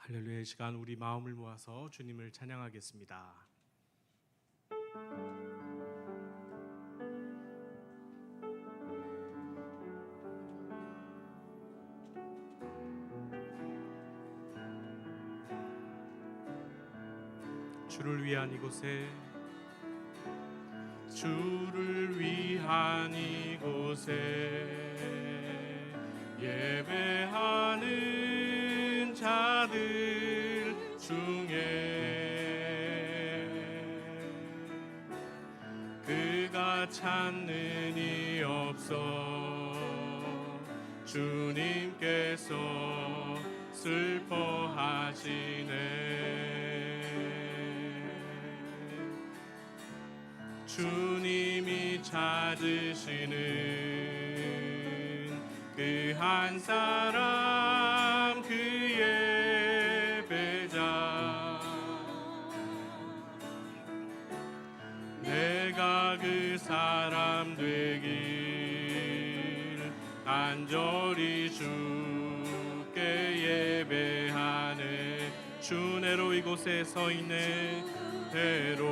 할렐루야. 이 시간 우리 마음을 모아서 주님을 찬양하겠습니다. 주를 위한 이곳에, 주를 위한 이곳에 예배하는 자들 중에 그가 찾는 이 없어 주님께서 슬퍼하시네. 주님이 찾으시는 그 한 사람, 그 예배자, 내가 그 사람 되길 간절히 주께 예배하네. 주내로 이곳에 서 있네. 대로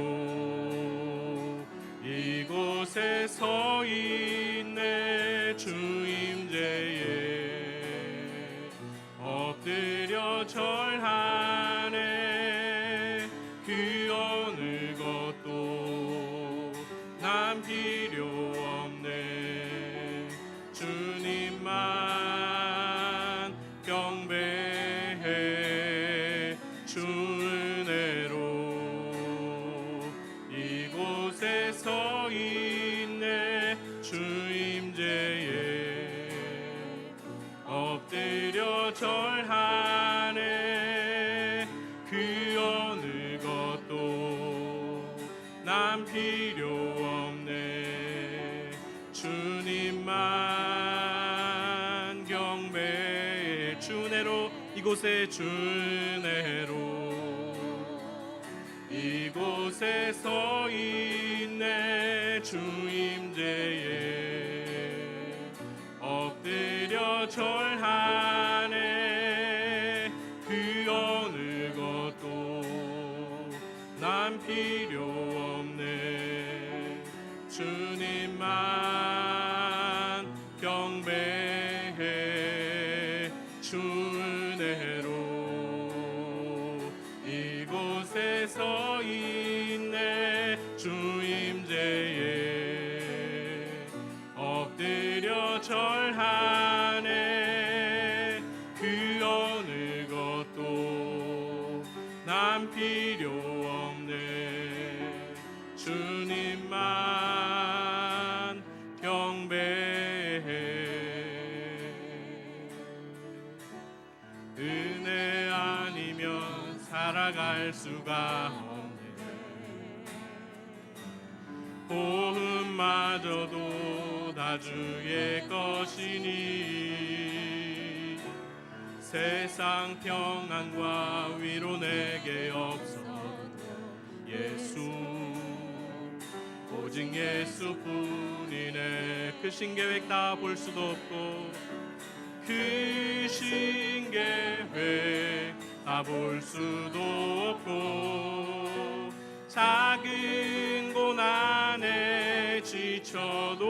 이곳에 서 있네. 주 임재에 엎드려 절하네. 그 어느 것도 난 필요 없네. 주님만 경배해. 주 은혜로 이곳에 서 있네. 주 임재에 엎드려 절하네. 그 어느 것도 난 필요 없네. 주님만 경배해. 주내로 이곳에, 주내로 이곳에 서 있네. 주 임재에 엎드려 절하네. 그 어느 것도 난 필요 없네. 주님만 경배해. 주 은혜로 이곳에 서 있네. 주 임재에 엎드려 절하네. 그 어느 것도 난 필요 없네. 주님만 경배해. 은혜 아니면 살아갈 수가 없네. 보험마저도 다 주의 것이니 세상 평안과 위로 내게 없어도 예수, 오직 예수뿐이네. 그 신계획 다 볼 수도 없고, 그 신계획 다 볼 수도 없고, 작은 고난에 지쳐도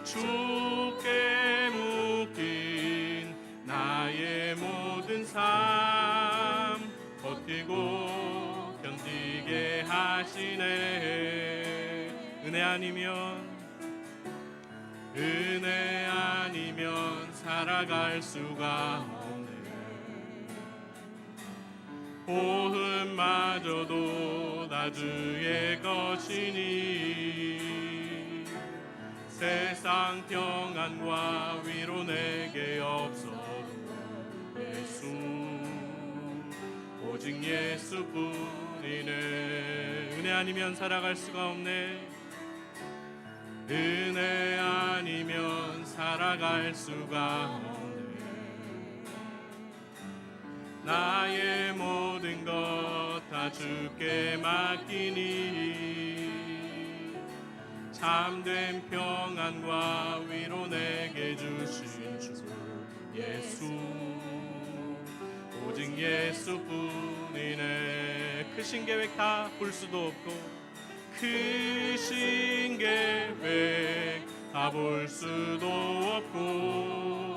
주께 묶인 나의 모든 삶 버티고 견디게 하시네. 은혜 아니면 살아갈 수가 없네. 보험마저도 다 주의 것이니 세상 평안과 위로 내게 없어도 예수, 오직 예수뿐이네. 은혜 아니면 살아갈 수가 없네. 은혜 아니면 살아갈 수가 없네. 나의 모든 것 다 주께 맡기니 참된 평안과 위로 내게 주신 주 예수, 오직 예수뿐이네. 크신 계획 다 볼 수도 없고 크신 계획 다 볼 수도 없고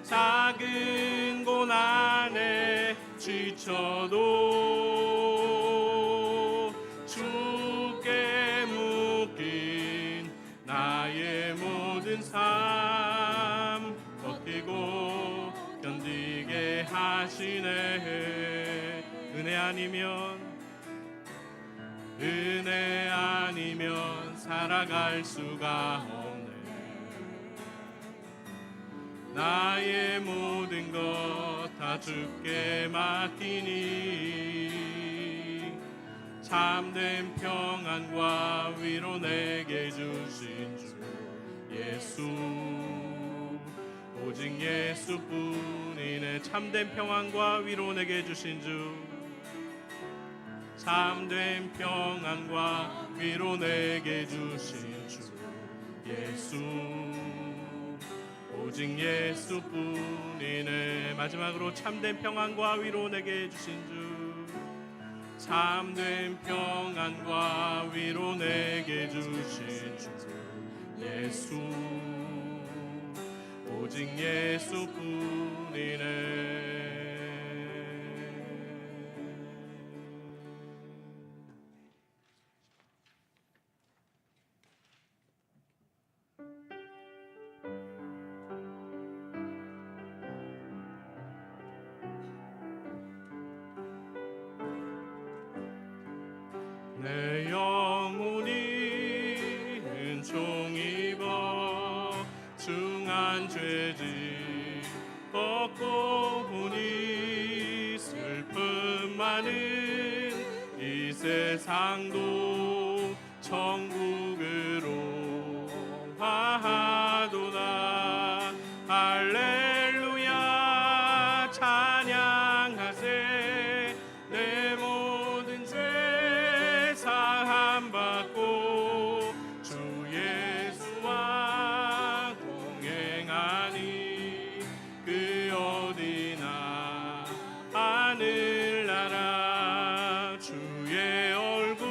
작은 고난에 지쳐도 주께 묶인 나의 모든 삶 버티고 견디게 하시네. 은혜 아니면 살아갈 수가 없네. 나의 모든 것 다 주께 맡기니 참된 평안과 위로 내게 주신 주 예수 오직 예수뿐이네. 참된 평안과 위로 내게 주신 주 참된 평안과 위로 내게 주신 주 예수 오직 예수뿐이네. 마지막으로 참된 평안과 위로 내게 주신 주 참된 평안과 위로 내게 주신 주 예수 오직 예수뿐이네. 내 영혼이 은총 입어 중한 죄짐 벗고 보니 슬픔 많은 이 세상도 천국으로 화하도다. 할렐루야 찬양하세. 내 모든 죄 사함 받고 주 예수와 동행하니 그 어디나 하늘나라 주의 얼굴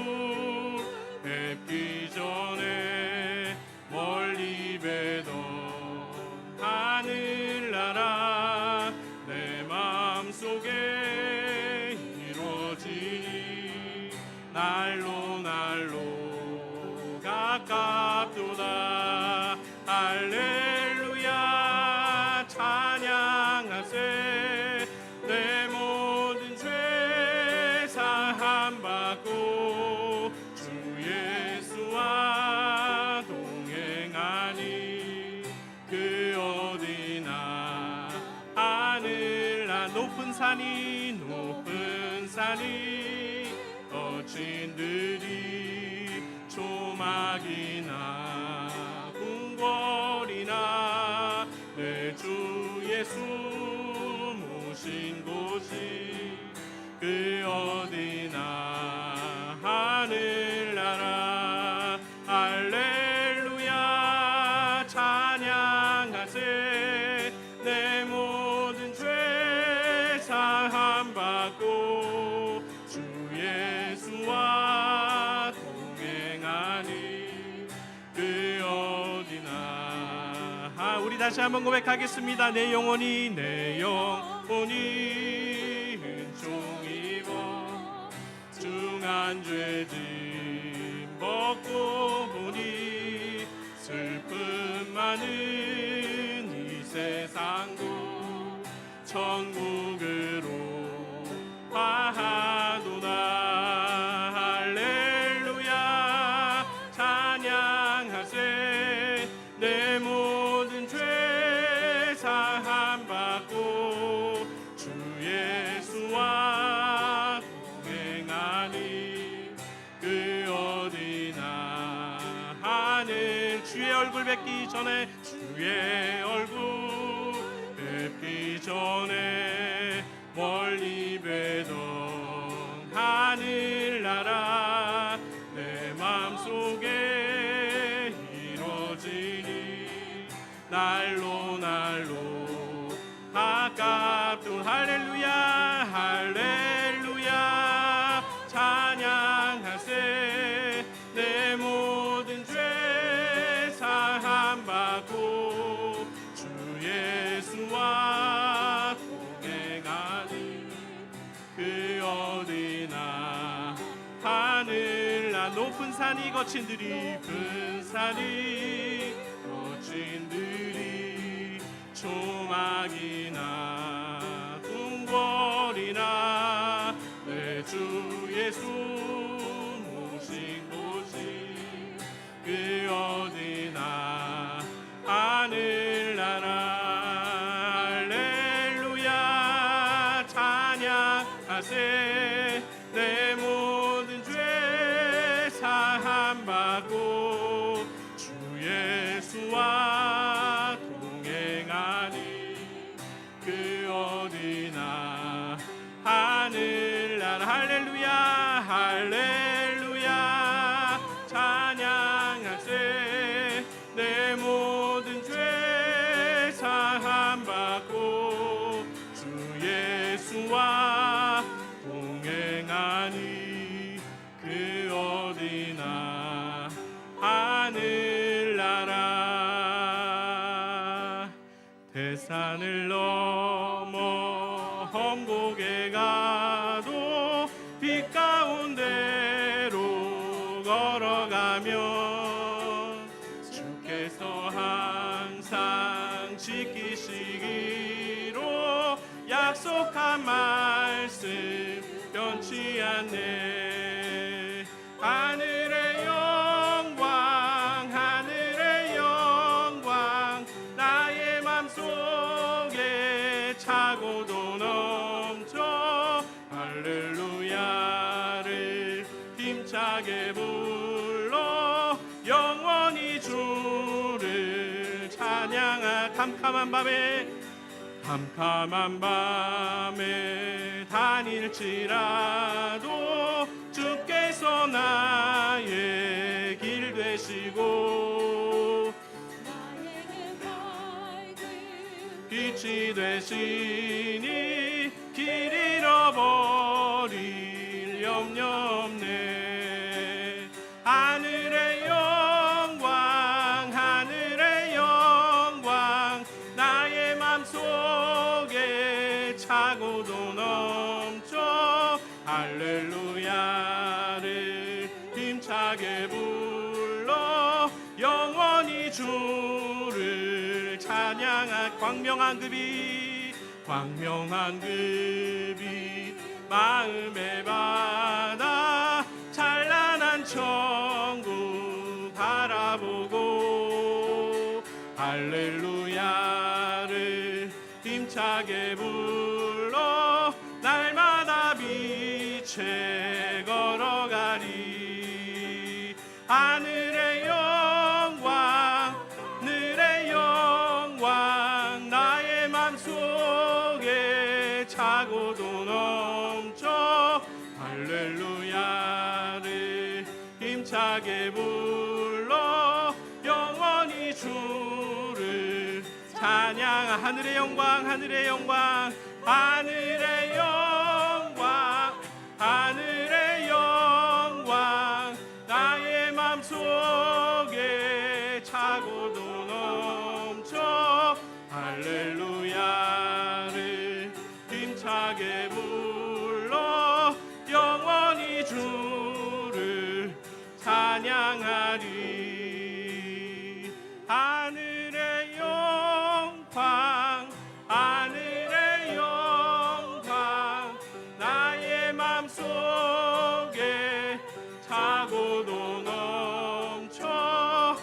뵙기 전에 멀리 뵈던 하늘나라 내 마음속에 이루어지니 날로 가깝도다. 할렐루야 찬양하세. 내 모든 죄 사함 받고 주 예수와 동행하니 그 어디나 하늘나 높은 산이 거친들이 조막이나 궁궐이나 내 주 예수 모신 곳이 그 어디나 하늘나라. 할렐루야 찬양하세. 내 모든 죄 사함 받고 주 예수와 동행하니 그 어디나. 우리 다시 한번 고백하겠습니다. 내 영혼이 은총 입어 중한 죄짐 벗고 보니 슬픔 많은 이 세상도 천국으로 화하도다. 할렐루야 찬양하세. 내 모든 죄 사함 받고 주 예수와 동행하니 그 어디나 하늘 주의 얼굴 뵙기 전에 주의 얼굴 뵙기 전에 멀리 뵈던 하늘나라 내 맘속에 이루어지니 날로 가깝도. 할렐루야 산이 거친 들이 조막이나 궁궐이나 내 주 예수 모신 곳이 그 어디나 하늘나라 할렐루야 찬양하세 내 모든 죄 사함받고 주 예수와 동행하니 그 어디나 하늘나라 할렐루야 할렐루야 찬양하세 내 모든 죄 사함받고 주 예수와 동행하니 그 어디나 하늘나라 대산을 넘어 험곡에 가도 빛 가운데로 걸어가면 주께서 항상 지키시기로 약속한 말씀 변치 않네 하늘의 영광 나의 맘속에 차고도 넘쳐 할렐루야를 힘차게 불러 영원히 주를 찬양하 캄캄한 밤에 다닐지라도 주께서 나의 길 되시고 빛이 되시니 길 잃어버릴 염려 없네 하늘의 영광 나의 맘속에 차고도 넘쳐 할렐루야를 힘차게 불러 영원히 주를 찬양할 광명한 급이 마음에 받아 찬란한 천국 바라보고 할렐루야를 힘차게 불러 날마다 빛에 걸어가리 하늘의 영광 나의 맘속에 차고도 넘쳐 할렐루야를 힘차게 불러 영원히 주를 찬양 하늘의 영광 나의 맘속에 차고도 넘쳐 할렐루야를 힘차게 불러 영원히 주를 찬양하리 하늘의 영광 나의 맘속에 차고도 넘쳐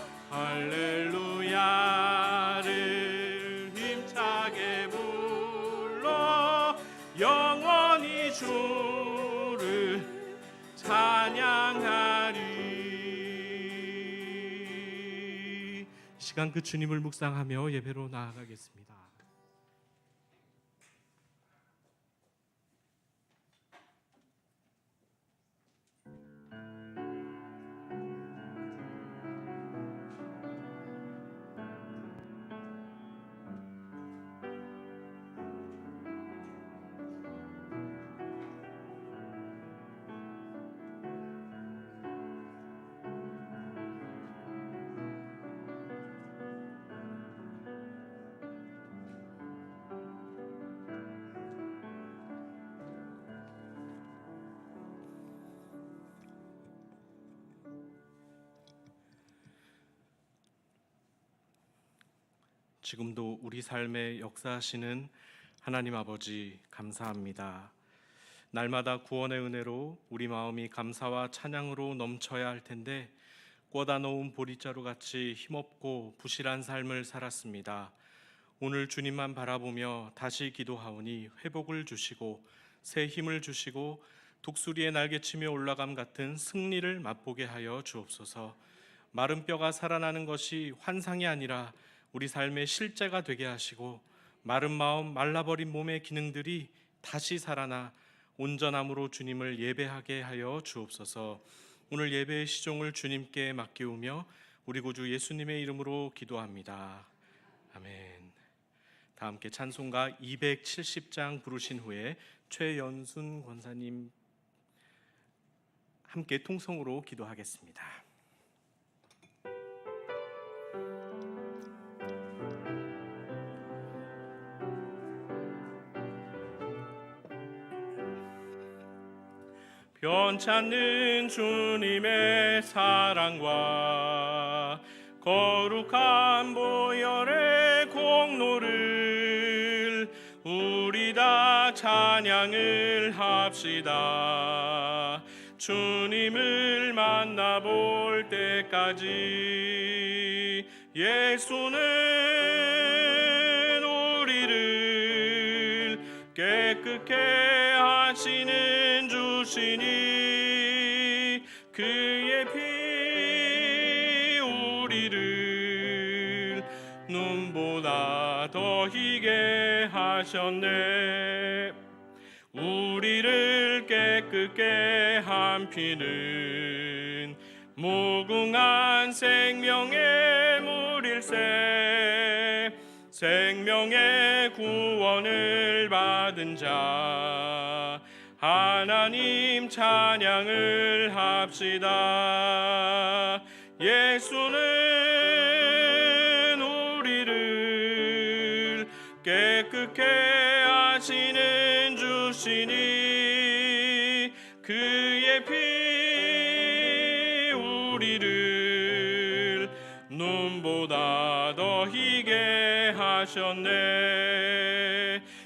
할렐루야를 힘차게 불러 영원히 주를 찬양하리 이 시간 그 주님을 묵상하며 예배로 나아가겠습니다. 지금도 우리 삶에 역사하시는 하나님 아버지 감사합니다. 날마다 구원의 은혜로 우리 마음이 감사와 찬양으로 넘쳐야 할 텐데 꽂아 놓은 보리자루 같이 힘없고 부실한 삶을 살았습니다. 오늘 주님만 바라보며 다시 기도하오니 회복을 주시고 새 힘을 주시고 독수리의 날개치며 올라감 같은 승리를 맛보게 하여 주옵소서. 마른 뼈가 살아나는 것이 환상이 아니라 우리 삶의 실제가 되게 하시고 마른 마음 말라버린 몸의 기능들이 다시 살아나 온전함으로 주님을 예배하게 하여 주옵소서. 오늘 예배의 시종을 주님께 맡기우며 우리 구주 예수님의 이름으로 기도합니다. 아멘. 다 함께 찬송가 270장 부르신 후에 최연순 권사님 함께 통성으로 기도하겠습니다. 변찮는 주님의 사랑과 거룩한 보혈의 공로를 우리 다 찬양을 합시다. 주님을 만나볼 때까지 예수는 우리를 깨끗게 하시는 주시니 그의 피 우리를 눈보다 더 희게 하셨네. 우리를 깨끗게 한 피는 무궁한 생명의 물일세. 생명의 구원을 받은 자 하나님 찬양을 합시다. 예수는 우리를 깨끗게 하시는 주시니 그의 피 우리를 눈보다 더 희게 하셨네.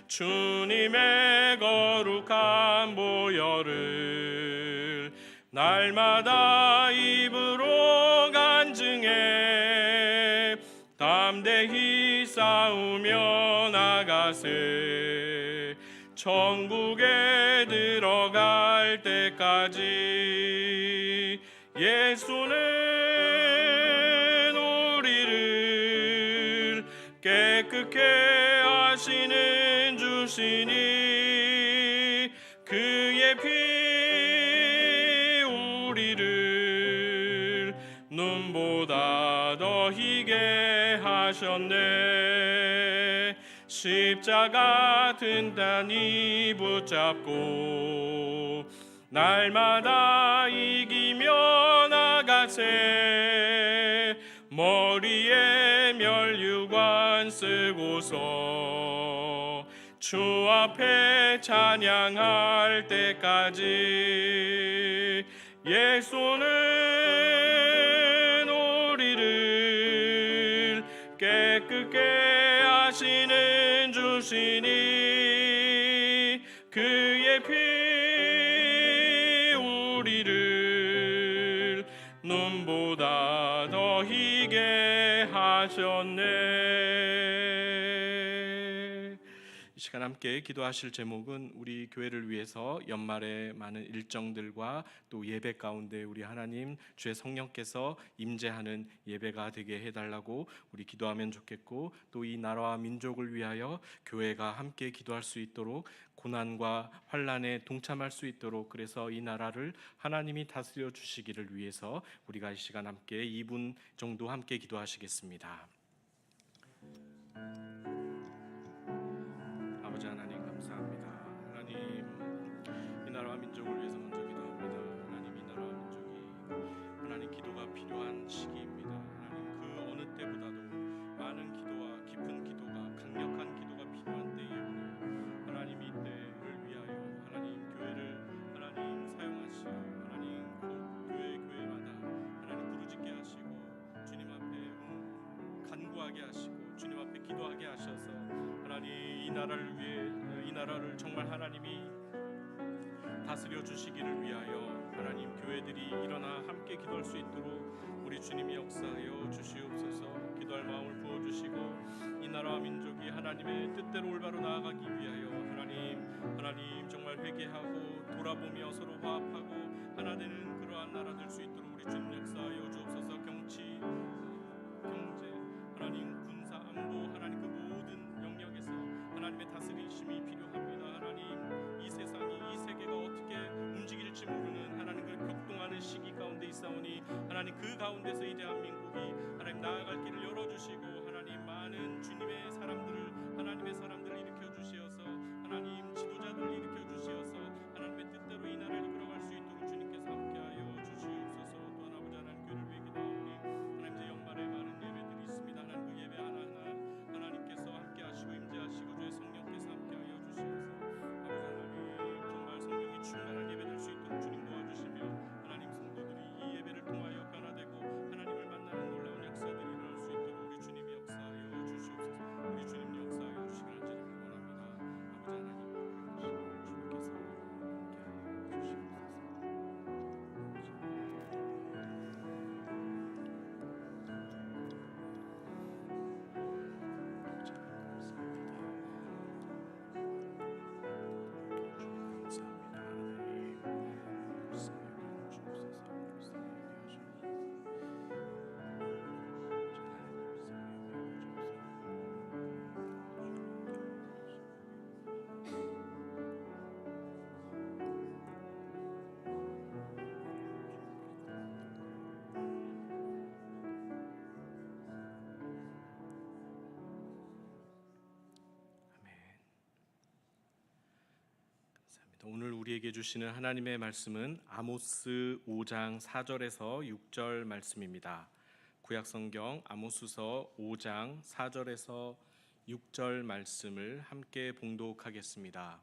주님의 거룩한 보혈을 날마다 입으로 간증해 담대히 싸우며 나가세. 천국에 들어갈 때까지 예수는 우리를 깨끗게 하시는 주시니 그의 피 우리를 눈보다 더 희게 하셨네. 십자가 든단히 붙잡고 날마다 이기며 나가세. 머리에 면류관 쓰고서 주 앞에 찬양할 때까지 예수는 우리를 깨끗게 하시는 주시니 그의 피 우리를 눈보다 더 희게 하셨네. 이 시간 함께 기도하실 제목은 우리 교회를 위해서 연말에 많은 일정들과 또 예배 가운데 우리 하나님 주의 성령께서 임재하는 예배가 되게 해달라고 우리 기도하면 좋겠고, 또 이 나라와 민족을 위하여 교회가 함께 기도할 수 있도록 고난과 환난에 동참할 수 있도록, 그래서 이 나라를 하나님이 다스려 주시기를 위해서 우리가 이 시간 함께 2분 정도 함께 기도하시겠습니다. 아버지 하나님 감사합니다. 하나님 이 나라와 민족을 위해서 먼저 기도합니다. 하나님 이 나라와 민족이 하나님 기도가 필요한 시기입니다. 하나님 그 어느 때보다도 많은 기도와 깊은 기도가 강력한 기도가 필요한 때이오니 하나님 이 때를 위하여 하나님 교회를 하나님 사용하시어 하나님 곧 교회마다 하나님 부르짖게 하시고 주님 앞에 간구하게 하시고 주님 앞에 기도하게 하셔서 하나님 이 나라를 위해 이 나라를 정말 하나님이 다스려 주시기를 위하여 하나님 교회들이 일어나 함께 기도할 수 있도록 우리 주님이 역사하여 주시옵소서. 기도할 마음을 부어주시고 이 나라와 민족이 하나님의 뜻대로 올바로 나아가기 위하여 하나님 정말 회개하고 돌아보며 서로 화합하고 하나 되는 그러한 나라 될 수 있도록 우리 주님 역사하여 주옵소서. 정치, 경제, 하나님 군사, 안보, 하나님 그 모든 영역에서 하나님의 다스리심이 필요합니다. 하나님 이 세상이 이 세계가 어떻게 움직일지 모르는 하나님 그 격동하는 시기 가운데 있사오니 하나님 그 가운데서 이 대한민국이 하나님 나아갈 길을 열어주시고 하나님 많은 주님의 사람들을 하나님의 사람들을 일으켜 주시어서 하나님 지도자들을 일으켜 주시어서 하나님의 뜻대로 이 나라를 이끌어갈 수 있도록 주님께서 함께하여 주시옵소서. 또한 아버지 하나님 교회를 위해 기도하오니 하나님 이제 연말에 많은 예배들이 있습니다. 하나님 그 예배 하나하나 하나님께서 함께하시고 임재하시고 주의 성령께서 함께하여 주시옵소서. 아버지 하나님 정말 성령이 충만한 예배 될 수 있도록 주님 도와주시며 하나님 성도들이 이 예배를 통하여 변화되고 하나님을 만나는 놀라운 역사들이 일어날 수 있도록 우리 주님이 역사하여 주시옵소서. 우리 주님 역사하여 주시기를 간절히 원합니다. 아버지 하나님 주님께서 함께하여 주시옵소서. 오늘 우리에게 주시는 하나님의 말씀은 아모스 5장 4절에서 6절 말씀입니다. 구약성경 아모스서 5장 4절에서 6절 말씀을 함께 봉독하겠습니다.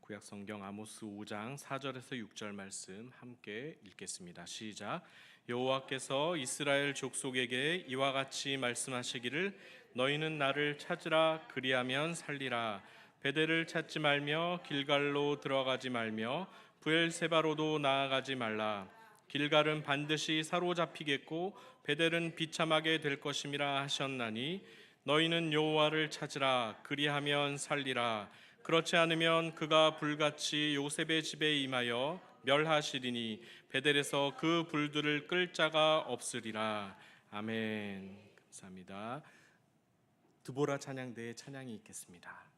구약성경 아모스 5장 4절에서 6절 말씀 함께 읽겠습니다. 시작. 여호와께서 이스라엘 족속에게 이와 같이 말씀하시기를 너희는 나를 찾으라 그리하면 살리라. 베델을 찾지 말며 길갈로 들어가지 말며 브엘세바로도 나아가지 말라. 길갈은 반드시 사로잡히겠고 베델은 비참하게 될 것임이라 하셨나니 너희는 여호와를 찾으라 그리하면 살리라. 그렇지 않으면 그가 불같이 요셉의 집에 임하여 멸하시리니 베델에서 그 불들을 끌 자가 없으리라. 아멘. 감사합니다. 드보라 찬양대의 찬양이 있겠습니다.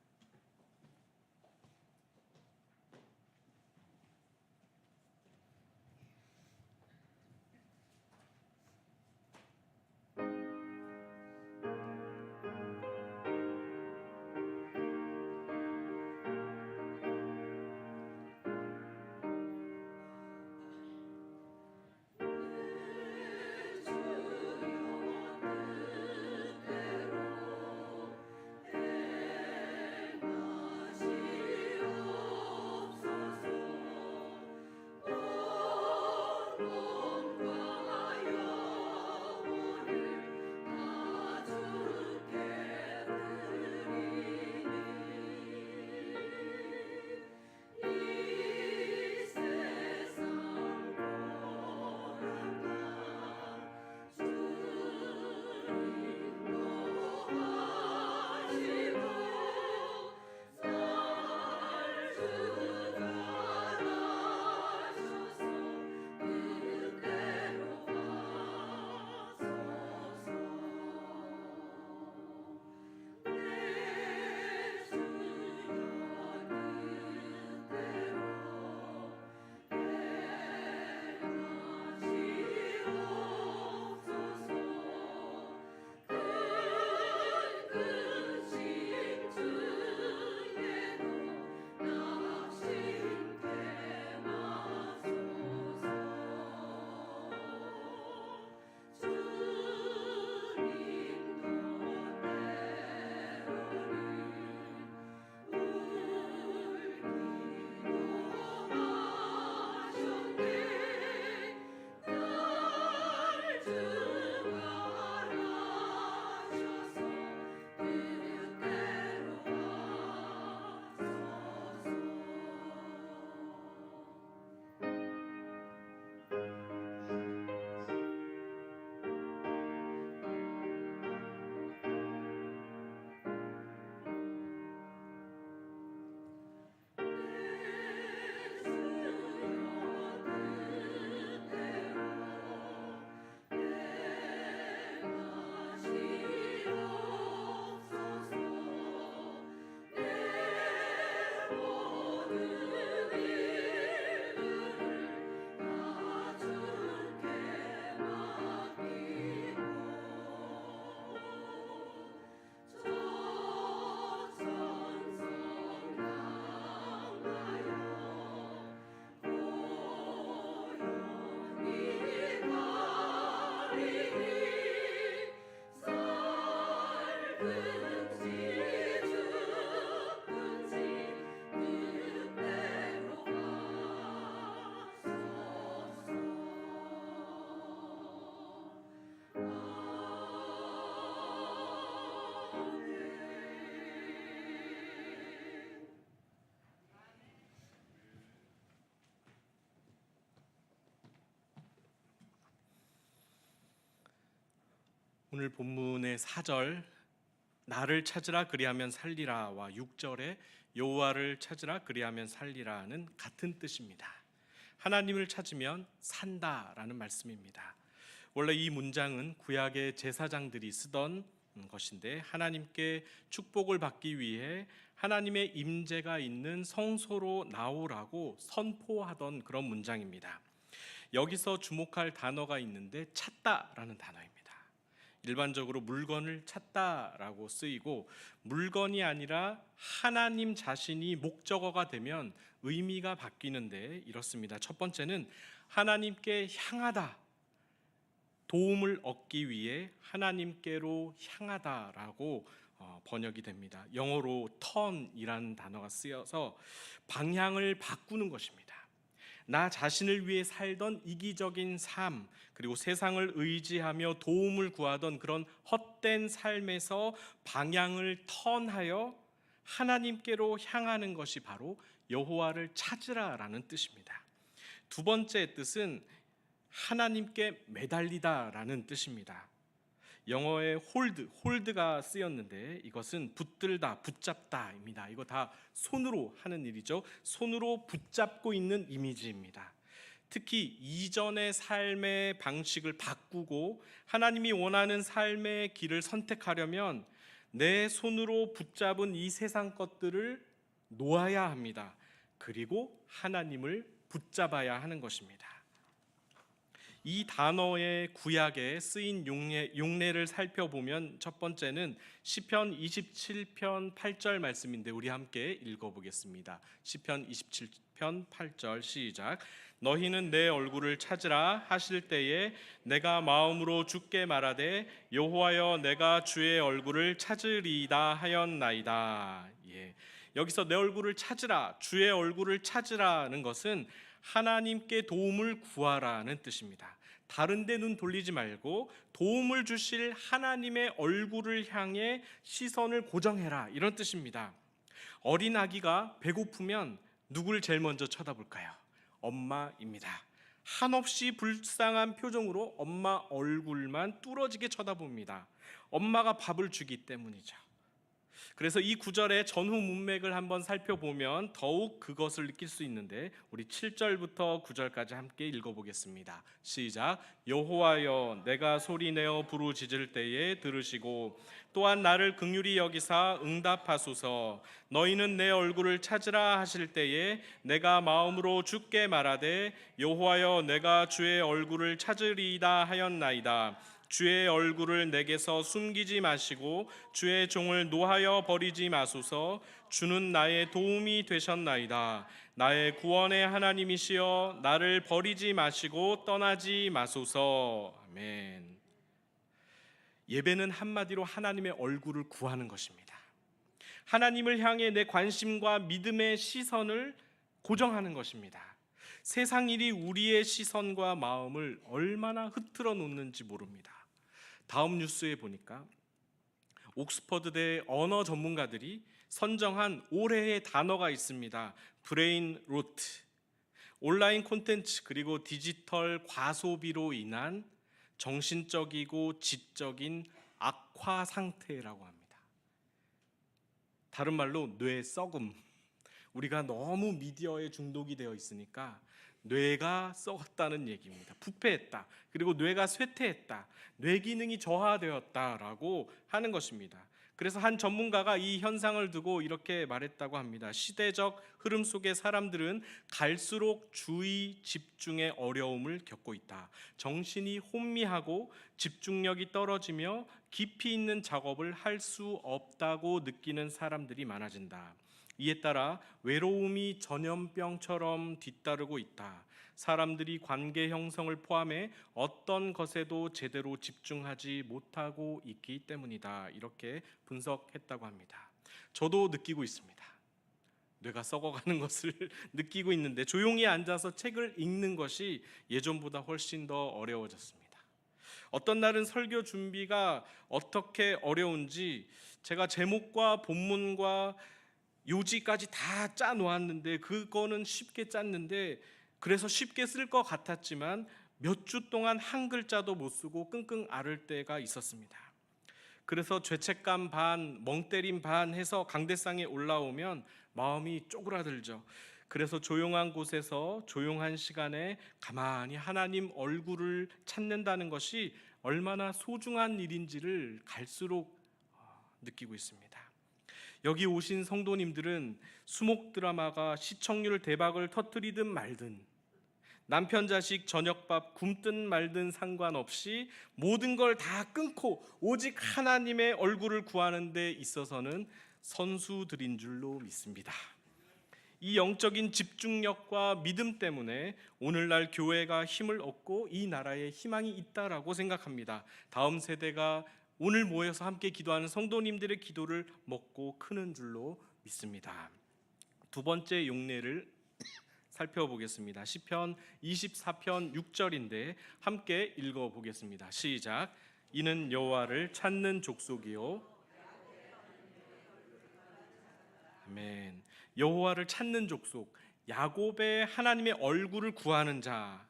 오늘 본문의 4절 나를 찾으라 그리하면 살리라와 6절에 여호와를 찾으라 그리하면 살리라는 같은 뜻입니다. 하나님을 찾으면 산다라는 말씀입니다. 원래 이 문장은 구약의 제사장들이 쓰던 것인데 하나님께 축복을 받기 위해 하나님의 임재가 있는 성소로 나오라고 선포하던 그런 문장입니다. 여기서 주목할 단어가 있는데 찾다라는 단어입니다. 일반적으로 물건을 찾다라고 쓰이고 물건이 아니라 하나님 자신이 목적어가 되면 의미가 바뀌는데 이렇습니다. 첫 번째는 하나님께 향하다, 도움을 얻기 위해 하나님께로 향하다라고 번역이 됩니다. 영어로 turn이라는 단어가 쓰여서 방향을 바꾸는 것입니다. 나 자신을 위해 살던 이기적인 삶, 그리고 세상을 의지하며 도움을 구하던 그런 헛된 삶에서 방향을 턴하여 하나님께로 향하는 것이 바로 여호와를 찾으라라는 뜻입니다. 두 번째 뜻은 하나님께 매달리다라는 뜻입니다. 영어의 홀드가 쓰였는데 이것은 붙들다, 붙잡다입니다. 이거 다 손으로 하는 일이죠. 손으로 붙잡고 있는 이미지입니다. 특히 이전의 삶의 방식을 바꾸고 하나님이 원하는 삶의 길을 선택하려면 내 손으로 붙잡은 이 세상 것들을 놓아야 합니다. 그리고 하나님을 붙잡아야 하는 것입니다. 이 단어의 구약에 쓰인 용례를 살펴보면 첫 번째는 시편 27편 8절 말씀인데 우리 함께 읽어보겠습니다. 시편 27편 8절 시작. 너희는 내 얼굴을 찾으라 하실 때에 내가 마음으로 주께 말하되 여호와여 내가 주의 얼굴을 찾으리이다 하였나이다. 여기서 내 얼굴을 찾으라, 주의 얼굴을 찾으라는 것은 하나님께 도움을 구하라는 뜻입니다. 다른 데 눈 돌리지 말고 도움을 주실 하나님의 얼굴을 향해 시선을 고정해라, 이런 뜻입니다. 어린 아기가 배고프면 누굴 제일 먼저 쳐다볼까요? 엄마입니다. 한없이 불쌍한 표정으로 엄마 얼굴만 뚫어지게 쳐다봅니다. 엄마가 밥을 주기 때문이죠. 그래서 이 구절의 전후 문맥을 한번 살펴보면 더욱 그것을 느낄 수 있는데 우리 7절부터 9절까지 함께 읽어보겠습니다. 시작. 여호와여 내가 소리내어 부르짖을 때에 들으시고 또한 나를 긍휼히 여기사 응답하소서. 너희는 내 얼굴을 찾으라 하실 때에 내가 마음으로 주께 말하되 여호와여 내가 주의 얼굴을 찾으리이다 하였나이다. 주의 얼굴을 내게서 숨기지 마시고 주의 종을 노하여 버리지 마소서. 주는 나의 도움이 되셨나이다. 나의 구원의 하나님이시여 나를 버리지 마시고 떠나지 마소서. 아멘. 예배는 한마디로 하나님의 얼굴을 구하는 것입니다. 하나님을 향해 내 관심과 믿음의 시선을 고정하는 것입니다. 세상 일이 우리의 시선과 마음을 얼마나 흐트러 놓는지 모릅니다. 다음 뉴스에 보니까 옥스퍼드대 언어 전문가들이 선정한 올해의 단어가 있습니다. 브레인 로트. 온라인 콘텐츠 그리고 디지털 과소비로 인한 정신적이고 지적인 악화 상태라고 합니다. 다른 말로 뇌 썩음. 우리가 너무 미디어에 중독이 되어 있으니까 뇌가 썩었다는 얘기입니다. 부패했다. 그리고 뇌가 쇠퇴했다. 뇌 기능이 저하되었다라고 하는 것입니다. 그래서 한 전문가가 이 현상을 두고 이렇게 말했다고 합니다. 시대적 흐름 속의 사람들은 갈수록 주의 집중의 어려움을 겪고 있다. 정신이 혼미하고 집중력이 떨어지며 깊이 있는 작업을 할 수 없다고 느끼는 사람들이 많아진다. 이에 따라 외로움이 전염병처럼 뒤따르고 있다. 사람들이 관계 형성을 포함해 어떤 것에도 제대로 집중하지 못하고 있기 때문이다. 이렇게 분석했다고 합니다. 저도 느끼고 있습니다. 뇌가 썩어가는 것을 느끼고 있는데 조용히 앉아서 책을 읽는 것이 예전보다 훨씬 더 어려워졌습니다. 어떤 날은 설교 준비가 어떻게 어려운지 제가 제목과 본문과 요지까지 다 짜 놓았는데 그거는 쉽게 짰는데 그래서 쉽게 쓸 것 같았지만 몇 주 동안 한 글자도 못 쓰고 끙끙 앓을 때가 있었습니다. 그래서 죄책감 반, 멍 때림 반 해서 강대상에 올라오면 마음이 쪼그라들죠. 그래서 조용한 곳에서 조용한 시간에 가만히 하나님 얼굴을 찾는다는 것이 얼마나 소중한 일인지를 갈수록 느끼고 있습니다. 여기 오신 성도님들은 수목 드라마가 시청률 대박을 터뜨리든 말든, 남편 자식 저녁밥 굶든 말든 상관없이 모든 걸 다 끊고 오직 하나님의 얼굴을 구하는 데 있어서는 선수들인 줄로 믿습니다. 이 영적인 집중력과 믿음 때문에 오늘날 교회가 힘을 얻고 이 나라에 희망이 있다라고 생각합니다. 다음 세대가 오늘 모여서 함께 기도하는 성도님들의 기도를 먹고 크는 줄로 믿습니다. 두 번째 용례를 살펴보겠습니다. 시편 24편 6절인데 함께 읽어보겠습니다. 시작. 이는 여호와를 찾는 족속이요. 아멘. 여호와를 찾는 족속, 야곱의 하나님의 얼굴을 구하는 자,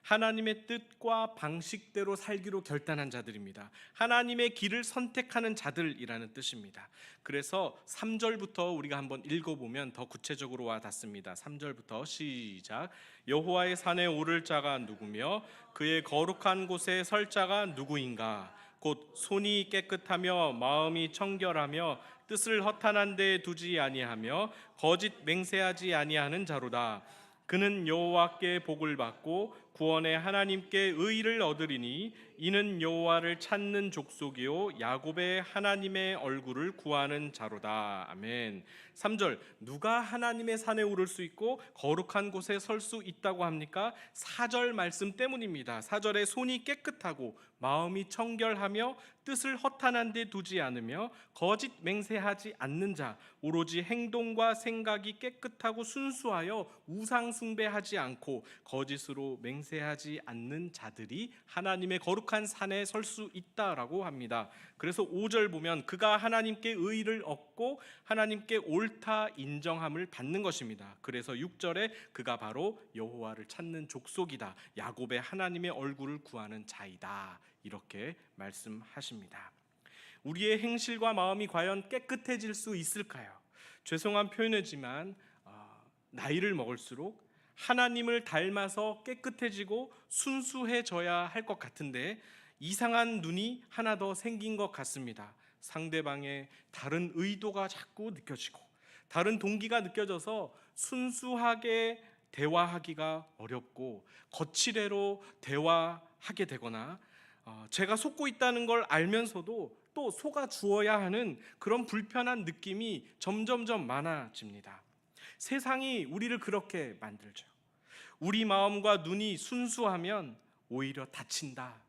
하나님의 뜻과 방식대로 살기로 결단한 자들입니다. 하나님의 길을 선택하는 자들이라는 뜻입니다. 그래서 3절부터 우리가 한번 읽어보면 더 구체적으로 와 닿습니다. 3절부터 시작. 여호와의 산에 오를 자가 누구며 그의 거룩한 곳에 설 자가 누구인가? 곧 손이 깨끗하며 마음이 청결하며 뜻을 허탄한 데 두지 아니하며 거짓 맹세하지 아니하는 자로다. 그는 여호와께 복을 받고 구원의 하나님께 의를 얻으리니 이는 여호와를 찾는 족속이요 야곱의 하나님의 얼굴을 구하는 자로다. 아멘. 3절. 누가 하나님의 산에 오를 수 있고 거룩한 곳에 설 수 있다고 합니까? 4절 말씀 때문입니다. 4절에 손이 깨끗하고 마음이 청결하며 뜻을 허탄한 데 두지 않으며 거짓 맹세하지 않는 자, 오로지 행동과 생각이 깨끗하고 순수하여 우상 숭배하지 않고 거짓으로 맹세하지 않는 자들이 하나님의 거룩한 산에 설 수 있다라고 합니다. 그래서 5절 보면 그가 하나님께 의를 얻고 하나님께 옳다 인정함을 받는 것입니다. 그래서 6절에 그가 바로 여호와를 찾는 족속이다, 야곱의 하나님의 얼굴을 구하는 자이다, 이렇게 말씀하십니다. 우리의 행실과 마음이 과연 깨끗해질 수 있을까요? 죄송한 표현이지만 나이를 먹을수록 하나님을 닮아서 깨끗해지고 순수해져야 할 것 같은데 이상한 눈이 하나 더 생긴 것 같습니다. 상대방의 다른 의도가 자꾸 느껴지고 다른 동기가 느껴져서 순수하게 대화하기가 어렵고 거칠애로 대화하게 되거나 제가 속고 있다는 걸 알면서도 또 속아 주어야 하는 그런 불편한 느낌이 점점점 많아집니다. 세상이 우리를 그렇게 만들죠. 우리 마음과 눈이 순수하면 오히려 다친다,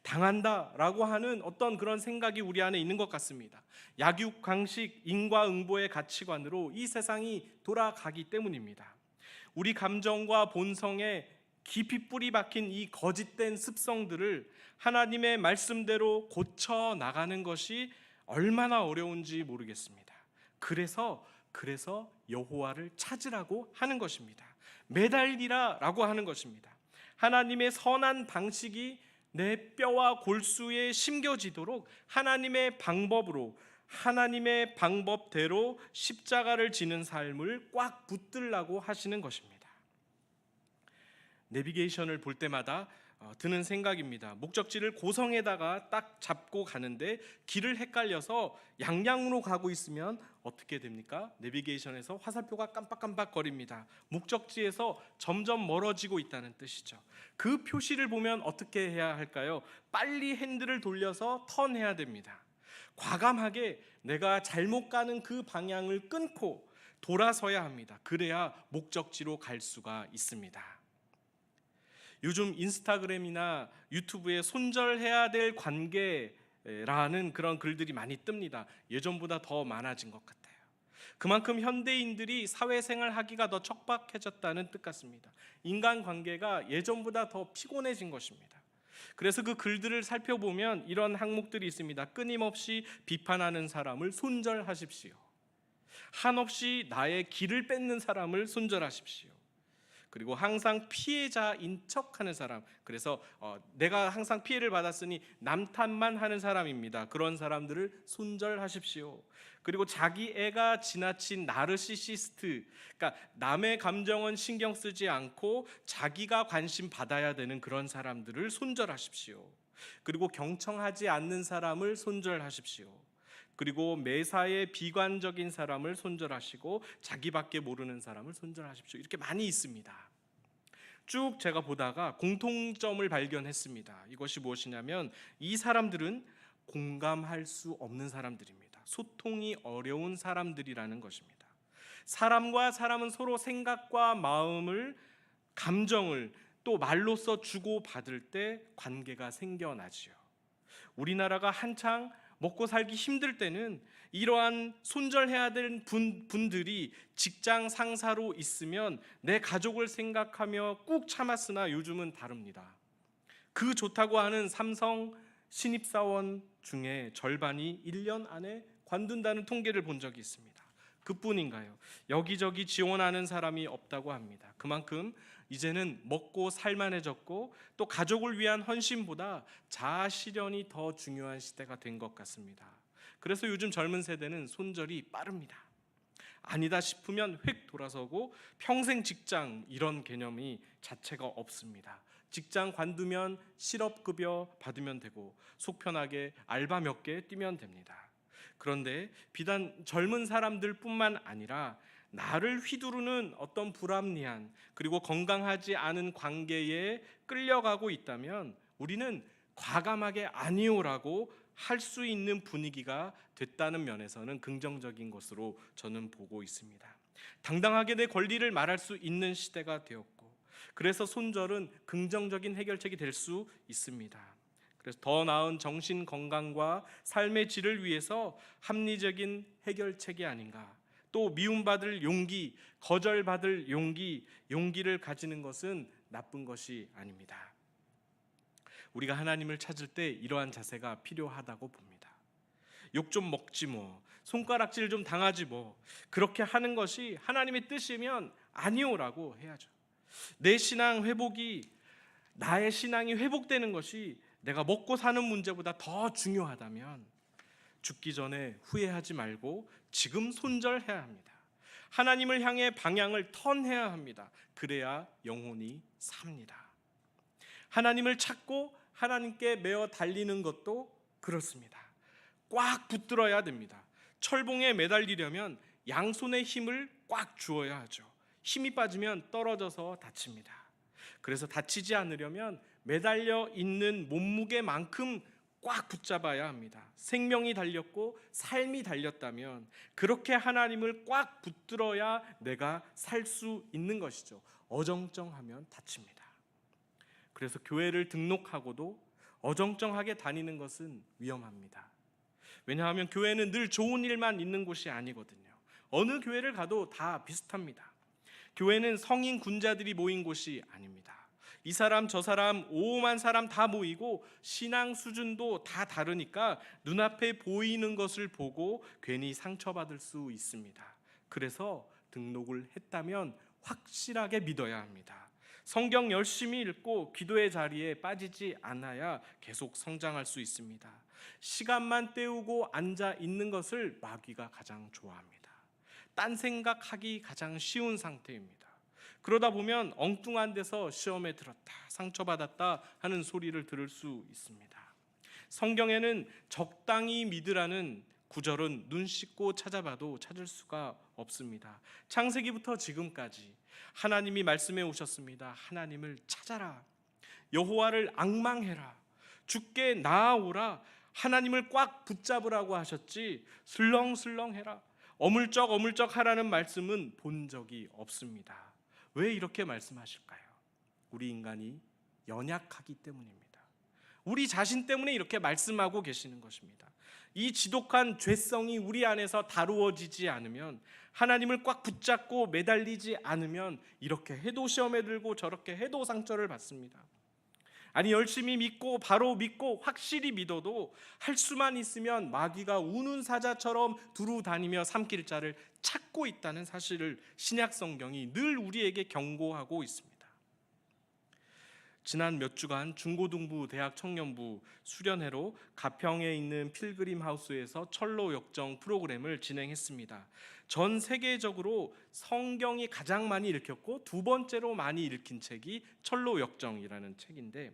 당한다라고 하는 어떤 그런 생각이 우리 안에 있는 것 같습니다. 약육강식, 인과응보의 가치관으로 이 세상이 돌아가기 때문입니다. 우리 감정과 본성에 깊이 뿌리 박힌 이 거짓된 습성들을 하나님의 말씀대로 고쳐 나가는 것이 얼마나 어려운지 모르겠습니다. 그래서 여호와를 찾으라고 하는 것입니다. 매달리라라고 하는 것입니다. 하나님의 선한 방식이 내 뼈와 골수에 심겨지도록 하나님의 방법으로, 하나님의 방법대로 십자가를 지는 삶을 꽉 붙들라고 하시는 것입니다. 내비게이션을 볼 때마다 드는 생각입니다. 목적지를 고성에다가 딱 잡고 가는데 길을 헷갈려서 양양으로 가고 있으면 어떻게 됩니까? 내비게이션에서 화살표가 깜빡깜빡거립니다. 목적지에서 점점 멀어지고 있다는 뜻이죠. 그 표시를 보면 어떻게 해야 할까요? 빨리 핸들을 돌려서 턴해야 됩니다. 과감하게 내가 잘못 가는 그 방향을 끊고 돌아서야 합니다. 그래야 목적지로 갈 수가 있습니다. 요즘 인스타그램이나 유튜브에 손절해야 될 관계라는 그런 글들이 많이 뜹니다. 예전보다 더 많아진 것 같아요. 그만큼 현대인들이 사회생활 하기가 더 척박해졌다는 뜻 같습니다. 인간관계가 예전보다 더 피곤해진 것입니다. 그래서 그 글들을 살펴보면 이런 항목들이 있습니다. 끊임없이 비판하는 사람을 손절하십시오. 한없이 나의 길을 뺏는 사람을 손절하십시오. 그리고 항상 피해자인 척하는 사람. 그래서 내가 항상 피해를 받았으니 남 탓만 하는 사람입니다. 그런 사람들을 손절하십시오. 그리고 자기 애가 지나친 나르시시스트, 그러니까 남의 감정은 신경 쓰지 않고 자기가 관심 받아야 되는 그런 사람들을 손절하십시오. 그리고 경청하지 않는 사람을 손절하십시오. 그리고 매사에 비관적인 사람을 손절하시고 자기밖에 모르는 사람을 손절하십시오. 이렇게 많이 있습니다. 쭉 제가 보다가 공통점을 발견했습니다. 이것이 무엇이냐면 이 사람들은 공감할 수 없는 사람들입니다. 소통이 어려운 사람들이라는 것입니다. 사람과 사람은 서로 생각과 마음을, 감정을 또 말로써 주고받을 때 관계가 생겨나지요. 우리나라가 한창 먹고 살기 힘들 때는 이러한 손절해야 되는 분들이 직장 상사로 있으면 내 가족을 생각하며 꾹 참았으나 요즘은 다릅니다. 그 좋다고 하는 삼성 신입사원 중에 절반이 1년 안에 관둔다는 통계를 본 적이 있습니다. 그뿐인가요? 여기저기 지원하는 사람이 없다고 합니다. 그만큼 이제는 먹고 살만해졌고 또 가족을 위한 헌신보다 자아 실현이 더 중요한 시대가 된 것 같습니다. 그래서 요즘 젊은 세대는 손절이 빠릅니다. 아니다 싶으면 획 돌아서고 평생 직장 이런 개념이 자체가 없습니다. 직장 관두면 실업급여 받으면 되고 속 편하게 알바 몇 개 뛰면 됩니다. 그런데 비단 젊은 사람들뿐만 아니라 나를 휘두르는 어떤 불합리한 그리고 건강하지 않은 관계에 끌려가고 있다면 우리는 과감하게 아니오라고 할 수 있는 분위기가 됐다는 면에서는 긍정적인 것으로 저는 보고 있습니다. 당당하게 내 권리를 말할 수 있는 시대가 되었고 그래서 손절은 긍정적인 해결책이 될 수 있습니다. 그래서 더 나은 정신 건강과 삶의 질을 위해서 합리적인 해결책이 아닌가. 또 미움받을 용기, 거절받을 용기를 가지는 것은 나쁜 것이 아닙니다. 우리가 하나님을 찾을 때 이러한 자세가 필요하다고 봅니다. 욕 좀 먹지 뭐, 손가락질 좀 당하지 뭐, 그렇게 하는 것이 하나님의 뜻이면 아니오라고 해야죠. 내 신앙 회복이, 나의 신앙이 회복되는 것이 내가 먹고 사는 문제보다 더 중요하다면 죽기 전에 후회하지 말고 지금 손절해야 합니다. 하나님을 향해 방향을 턴해야 합니다. 그래야 영혼이 삽니다. 하나님을 찾고 하나님께 매어 달리는 것도 그렇습니다. 꽉 붙들어야 됩니다. 철봉에 매달리려면 양손의 힘을 꽉 주어야 하죠. 힘이 빠지면 떨어져서 다칩니다. 그래서 다치지 않으려면 매달려 있는 몸무게만큼 꽉 붙잡아야 합니다. 생명이 달렸고 삶이 달렸다면 그렇게 하나님을 꽉 붙들어야 내가 살 수 있는 것이죠. 어정쩡하면 다칩니다. 그래서 교회를 등록하고도 어정쩡하게 다니는 것은 위험합니다. 왜냐하면 교회는 늘 좋은 일만 있는 곳이 아니거든요. 어느 교회를 가도 다 비슷합니다. 교회는 성인 군자들이 모인 곳이 아닙니다. 이 사람 저 사람 5만 사람 다 모이고 신앙 수준도 다 다르니까 눈앞에 보이는 것을 보고 괜히 상처받을 수 있습니다. 그래서 등록을 했다면 확실하게 믿어야 합니다. 성경 열심히 읽고 기도의 자리에 빠지지 않아야 계속 성장할 수 있습니다. 시간만 때우고 앉아 있는 것을 마귀가 가장 좋아합니다. 딴 생각하기 가장 쉬운 상태입니다. 그러다 보면 엉뚱한 데서 시험에 들었다, 상처받았다 하는 소리를 들을 수 있습니다. 성경에는 적당히 믿으라는 구절은 눈 씻고 찾아봐도 찾을 수가 없습니다. 창세기부터 지금까지 하나님이 말씀해 오셨습니다. 하나님을 찾아라, 여호와를 앙망해라, 주께 나아오라, 하나님을 꽉 붙잡으라고 하셨지 슬렁슬렁해라, 어물쩍 하라는 말씀은 본 적이 없습니다. 왜 이렇게 말씀하실까요? 우리 인간이 연약하기 때문입니다. 우리 자신 때문에 이렇게 말씀하고 계시는 것입니다. 이 지독한 죄성이 우리 안에서 다루어지지 않으면, 하나님을 꽉 붙잡고 매달리지 않으면 이렇게 해도 시험에 들고 저렇게 해도 상처를 받습니다. 아니, 열심히 믿고 바로 믿고 확실히 믿어도 할 수만 있으면 마귀가 우는 사자처럼 두루 다니며 삼킬 자를 찾고 있다는 사실을 신약 성경이 늘 우리에게 경고하고 있습니다. 지난 몇 주간 중고등부 대학 청년부 수련회로 가평에 있는 필그림 하우스에서 철로 역정 프로그램을 진행했습니다. 전 세계적으로 성경이 가장 많이 읽혔고 두 번째로 많이 읽힌 책이 철로 역정이라는 책인데,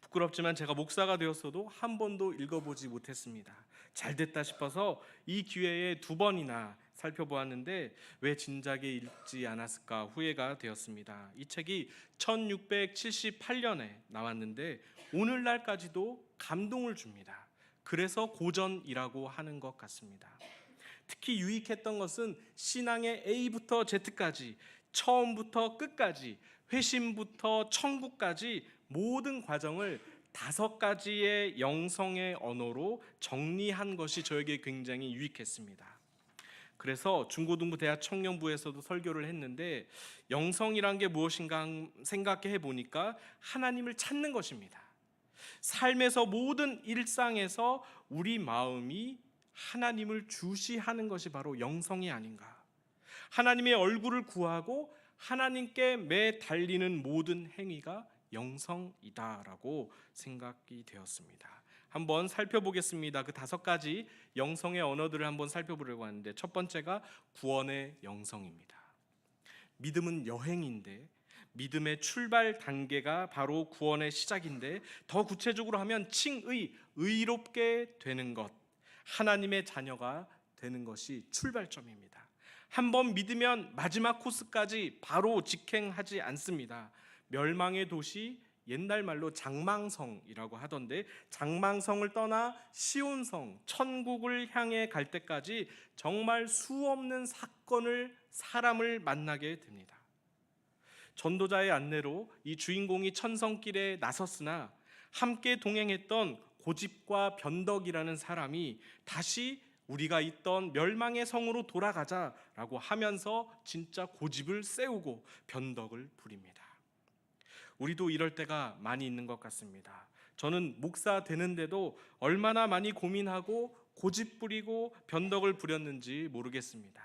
부끄럽지만 제가 목사가 되었어도 한 번도 읽어보지 못했습니다. 잘 됐다 싶어서 이 기회에 두 번이나 살펴보았는데 왜 진작에 읽지 않았을까 후회가 되었습니다. 이 책이 1678년에 나왔는데 오늘날까지도 감동을 줍니다. 그래서 고전이라고 하는 것 같습니다. 특히 유익했던 것은 신앙의 A부터 Z까지, 처음부터 끝까지, 회심부터 천국까지 모든 과정을 5가지의 영성의 언어로 정리한 것이 저에게 굉장히 유익했습니다. 그래서 중고등부 대학 청년부에서도 설교를 했는데, 영성이란 게 무엇인가 생각해 보니까 하나님을 찾는 것입니다. 삶에서 모든 일상에서 우리 마음이 하나님을 주시하는 것이 바로 영성이 아닌가. 하나님의 얼굴을 구하고 하나님께 매 달리는 모든 행위가 영성이다라고 생각이 되었습니다. 한번 살펴보겠습니다. 그 5가지 영성의 언어들을 한번 살펴보려고 하는데, 첫 번째가 구원의 영성입니다. 믿음은 여행인데 믿음의 출발 단계가 바로 구원의 시작인데, 더 구체적으로 하면 칭의, 의롭게 되는 것, 하나님의 자녀가 되는 것이 출발점입니다. 한번 믿으면 마지막 코스까지 바로 직행하지 않습니다. 멸망의 도시, 옛날 말로 장망성이라고 하던데, 장망성을 떠나 시온성, 천국을 향해 갈 때까지 정말 수없는 사람을 만나게 됩니다. 전도자의 안내로 이 주인공이 천성길에 나섰으나 함께 동행했던 고집과 변덕이라는 사람이 다시 우리가 있던 멸망의 성으로 돌아가자라고 하면서 진짜 고집을 세우고 변덕을 부립니다. 우리도 이럴 때가 많이 있는 것 같습니다. 저는 목사 되는데도 얼마나 많이 고민하고 고집 부리고 변덕을 부렸는지 모르겠습니다.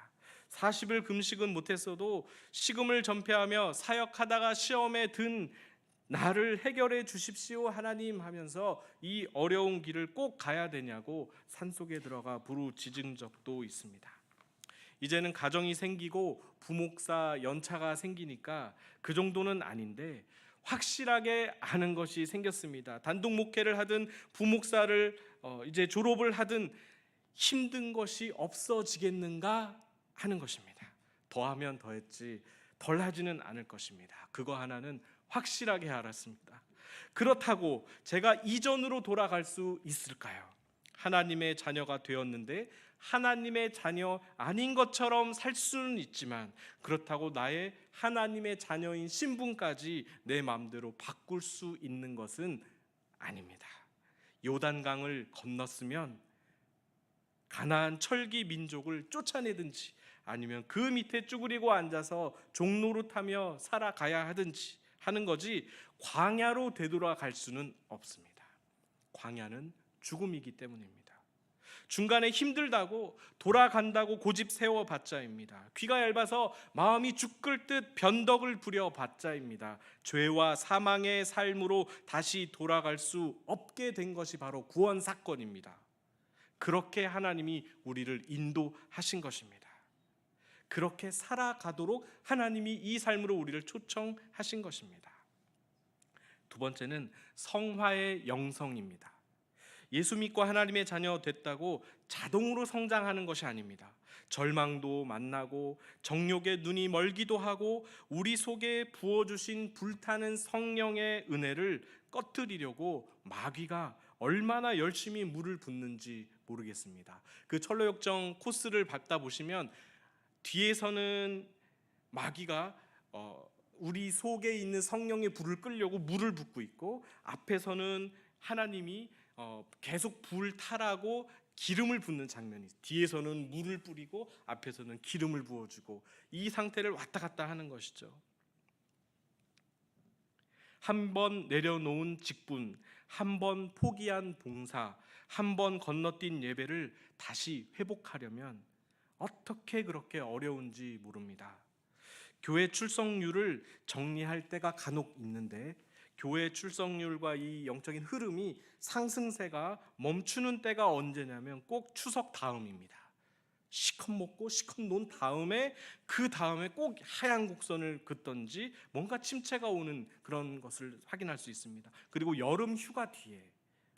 40일 금식은 못했어도 식음을 전폐하며 사역하다가 시험에 든 나를 해결해 주십시오 하나님 하면서 이 어려운 길을 꼭 가야 되냐고 산속에 들어가 부르짖은 적도 있습니다. 이제는 가정이 생기고 부목사 연차가 생기니까 그 정도는 아닌데, 확실하게 아는 것이 생겼습니다. 단독 목회를 하든 부목사를 이제 졸업을 하든 힘든 것이 없어지겠는가 하는 것입니다. 더하면 더했지 덜 하지는 않을 것입니다. 그거 하나는 확실하게 알았습니다. 그렇다고 제가 이전으로 돌아갈 수 있을까요? 하나님의 자녀가 되었는데 하나님의 자녀 아닌 것처럼 살 수는 있지만, 그렇다고 나의 하나님의 자녀인 신분까지 내 마음대로 바꿀 수 있는 것은 아닙니다. 요단강을 건넜으면 가나안 철기 민족을 쫓아내든지 아니면 그 밑에 쭈그리고 앉아서 종노릇하며 살아가야 하든지 하는 거지, 광야로 되돌아갈 수는 없습니다. 광야는 죽음이기 때문입니다. 중간에 힘들다고 돌아간다고 고집 세워봤자입니다. 귀가 얇아서 마음이 죽을 듯 변덕을 부려봤자입니다. 죄와 사망의 삶으로 다시 돌아갈 수 없게 된 것이 바로 구원 사건입니다. 그렇게 하나님이 우리를 인도하신 것입니다. 그렇게 살아가도록 하나님이 이 삶으로 우리를 초청하신 것입니다. 두 번째는 성화의 영성입니다. 예수 믿고 하나님의 자녀 됐다고 자동으로 성장하는 것이 아닙니다. 절망도 만나고 정욕의 눈이 멀기도 하고 우리 속에 부어주신 불타는 성령의 은혜를 꺼뜨리려고 마귀가 얼마나 열심히 물을 붓는지 모르겠습니다. 그 철로역정 코스를 밟다 보시면 뒤에서는 마귀가 우리 속에 있는 성령의 불을 끌려고 물을 붓고 있고, 앞에서는 하나님이 계속 불 타라고 기름을 붓는 장면이, 뒤에서는 물을 뿌리고 앞에서는 기름을 부어주고, 이 상태를 왔다 갔다 하는 것이죠. 한 번 내려놓은 직분, 한 번 포기한 봉사, 한 번 건너뛴 예배를 다시 회복하려면 어떻게 그렇게 어려운지 모릅니다. 교회 출석률을 정리할 때가 간혹 있는데 교회 출석률과 이 영적인 흐름이 상승세가 멈추는 때가 언제냐면 꼭 추석 다음입니다. 시컷 먹고 시컷 논 다음에 그 다음에 꼭 하향 곡선을 긋던지 뭔가 침체가 오는 그런 것을 확인할 수 있습니다. 그리고 여름 휴가 뒤에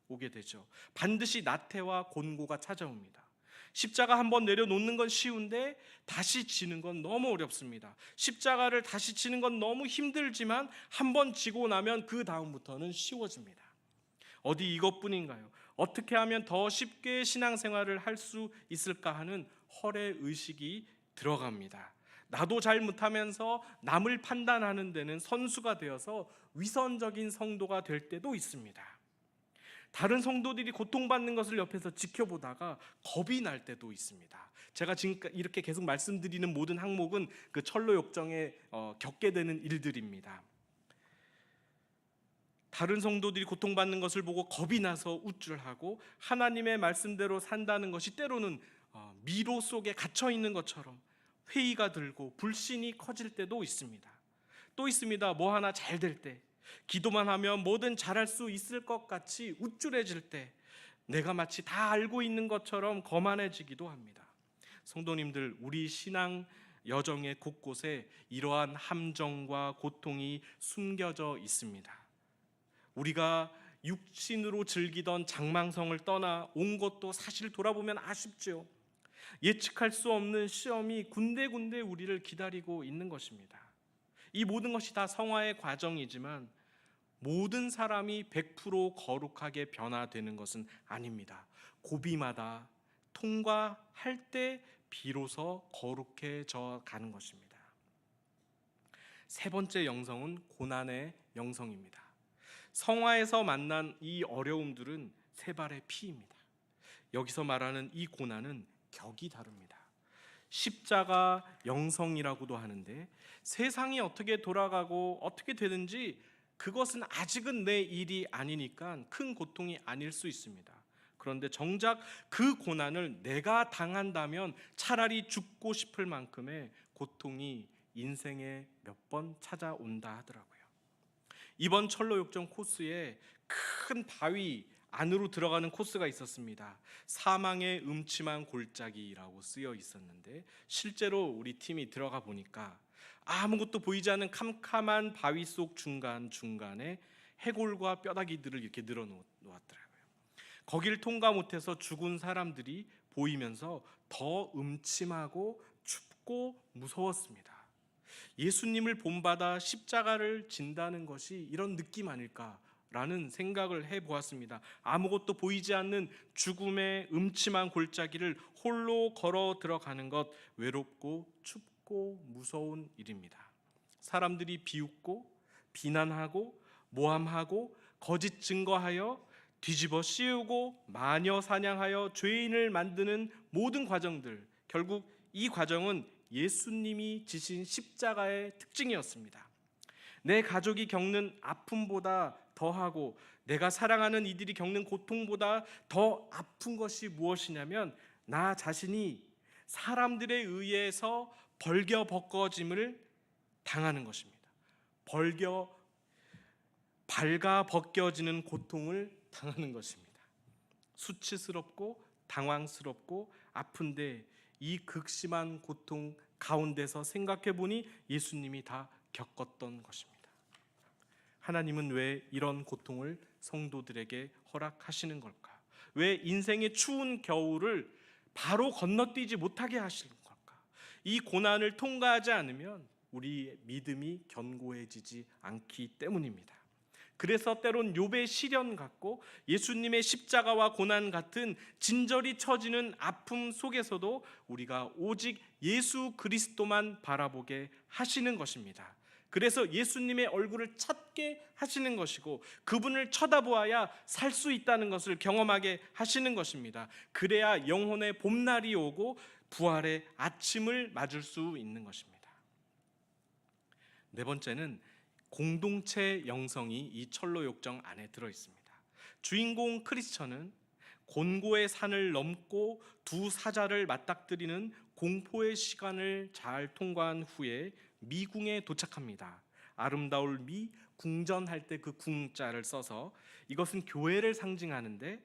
오게 되죠. 반드시 나태와 곤고가 찾아옵니다. 십자가 한번 내려놓는 건 쉬운데 다시 지는 건 너무 어렵습니다. 십자가를 다시 지는 건 너무 힘들지만 한번 지고 나면 그 다음부터는 쉬워집니다. 어디 이것뿐인가요? 어떻게 하면 더 쉽게 신앙생활을 할 수 있을까 하는 허례 의식이 들어갑니다. 나도 잘 못하면서 남을 판단하는 데는 선수가 되어서 위선적인 성도가 될 때도 있습니다. 다른 성도들이 고통받는 것을 옆에서 지켜보다가 겁이 날 때도 있습니다. 제가 지금 이렇게 계속 말씀드리는 모든 항목은 그 철로 역정에 겪게 되는 일들입니다. 다른 성도들이 고통받는 것을 보고 겁이 나서 우쭐하고 하나님의 말씀대로 산다는 것이 때로는 미로 속에 갇혀 있는 것처럼 회의가 들고 불신이 커질 때도 있습니다. 또 있습니다. 뭐 하나 잘 될 때, 기도만 하면 뭐든 잘할 수 있을 것 같이 우쭐해질 때 내가 마치 다 알고 있는 것처럼 거만해지기도 합니다. 성도님들, 우리 신앙 여정의 곳곳에 이러한 함정과 고통이 숨겨져 있습니다. 우리가 육신으로 즐기던 장망성을 떠나 온 것도 사실 돌아보면 아쉽죠. 예측할 수 없는 시험이 군데군데 우리를 기다리고 있는 것입니다. 이 모든 것이 다 성화의 과정이지만 모든 사람이 100% 거룩하게 변화되는 것은 아닙니다. 고비마다 통과할 때 비로소 거룩해져 가는 것입니다. 세 번째 영성은 고난의 영성입니다. 성화에서 만난 이 어려움들은 세 발의 피입니다. 여기서 말하는 이 고난은 격이 다릅니다. 십자가 영성이라고도 하는데 세상이 어떻게 돌아가고 어떻게 되든지 그것은 아직은 내 일이 아니니까 큰 고통이 아닐 수 있습니다. 그런데 정작 그 고난을 내가 당한다면 차라리 죽고 싶을 만큼의 고통이 인생에 몇 번 찾아온다 하더라고요. 이번 철로 역정 코스에 큰 바위 안으로 들어가는 코스가 있었습니다. 사망의 음침한 골짜기라고 쓰여 있었는데 실제로 우리 팀이 들어가 보니까 아무것도 보이지 않는 캄캄한 바위 속 중간중간에 해골과 뼈다귀들을 이렇게 늘어 놓았더라고요. 거기를 통과 못해서 죽은 사람들이 보이면서 더 음침하고 춥고 무서웠습니다. 예수님을 본받아 십자가를 진다는 것이 이런 느낌 아닐까라는 생각을 해보았습니다. 아무것도 보이지 않는 죽음의 음침한 골짜기를 홀로 걸어 들어가는 것 외롭고 춥고 무서운 일입니다. 사람들이 비웃고 비난하고 모함하고 거짓 증거하여 뒤집어 씌우고 마녀 사냥하여 죄인을 만드는 모든 과정들, 결국 이 과정은 예수님이 지신 십자가의 특징이었습니다. 내 가족이 겪는 아픔보다 더하고 내가 사랑하는 이들이 겪는 고통보다 더 아픈 것이 무엇이냐면 나 자신이 사람들에 의해서 벌거벗겨짐을 당하는 것입니다. 발가 벗겨지는 고통을 당하는 것입니다. 수치스럽고 당황스럽고 아픈데 이 극심한 고통 가운데서 생각해 보니 예수님이 다 겪었던 것입니다. 하나님은 왜 이런 고통을 성도들에게 허락하시는 걸까? 왜 인생의 추운 겨울을 바로 건너뛰지 못하게 하시는 걸까? 이 고난을 통과하지 않으면 우리의 믿음이 견고해지지 않기 때문입니다. 그래서 때론 욥의 시련 같고 예수님의 십자가와 고난 같은 진저리 처지는 아픔 속에서도 우리가 오직 예수 그리스도만 바라보게 하시는 것입니다. 그래서 예수님의 얼굴을 찾게 하시는 것이고 그분을 쳐다보아야 살 수 있다는 것을 경험하게 하시는 것입니다. 그래야 영혼의 봄날이 오고 부활의 아침을 맞을 수 있는 것입니다. 네 번째는 공동체 영성이 이 철로 역정 안에 들어 있습니다. 주인공 크리스천은 곤고의 산을 넘고 두 사자를 맞닥뜨리는 공포의 시간을 잘 통과한 후에 미궁에 도착합니다. 아름다울 미, 궁전할 때 그 궁자를 써서 이것은 교회를 상징하는데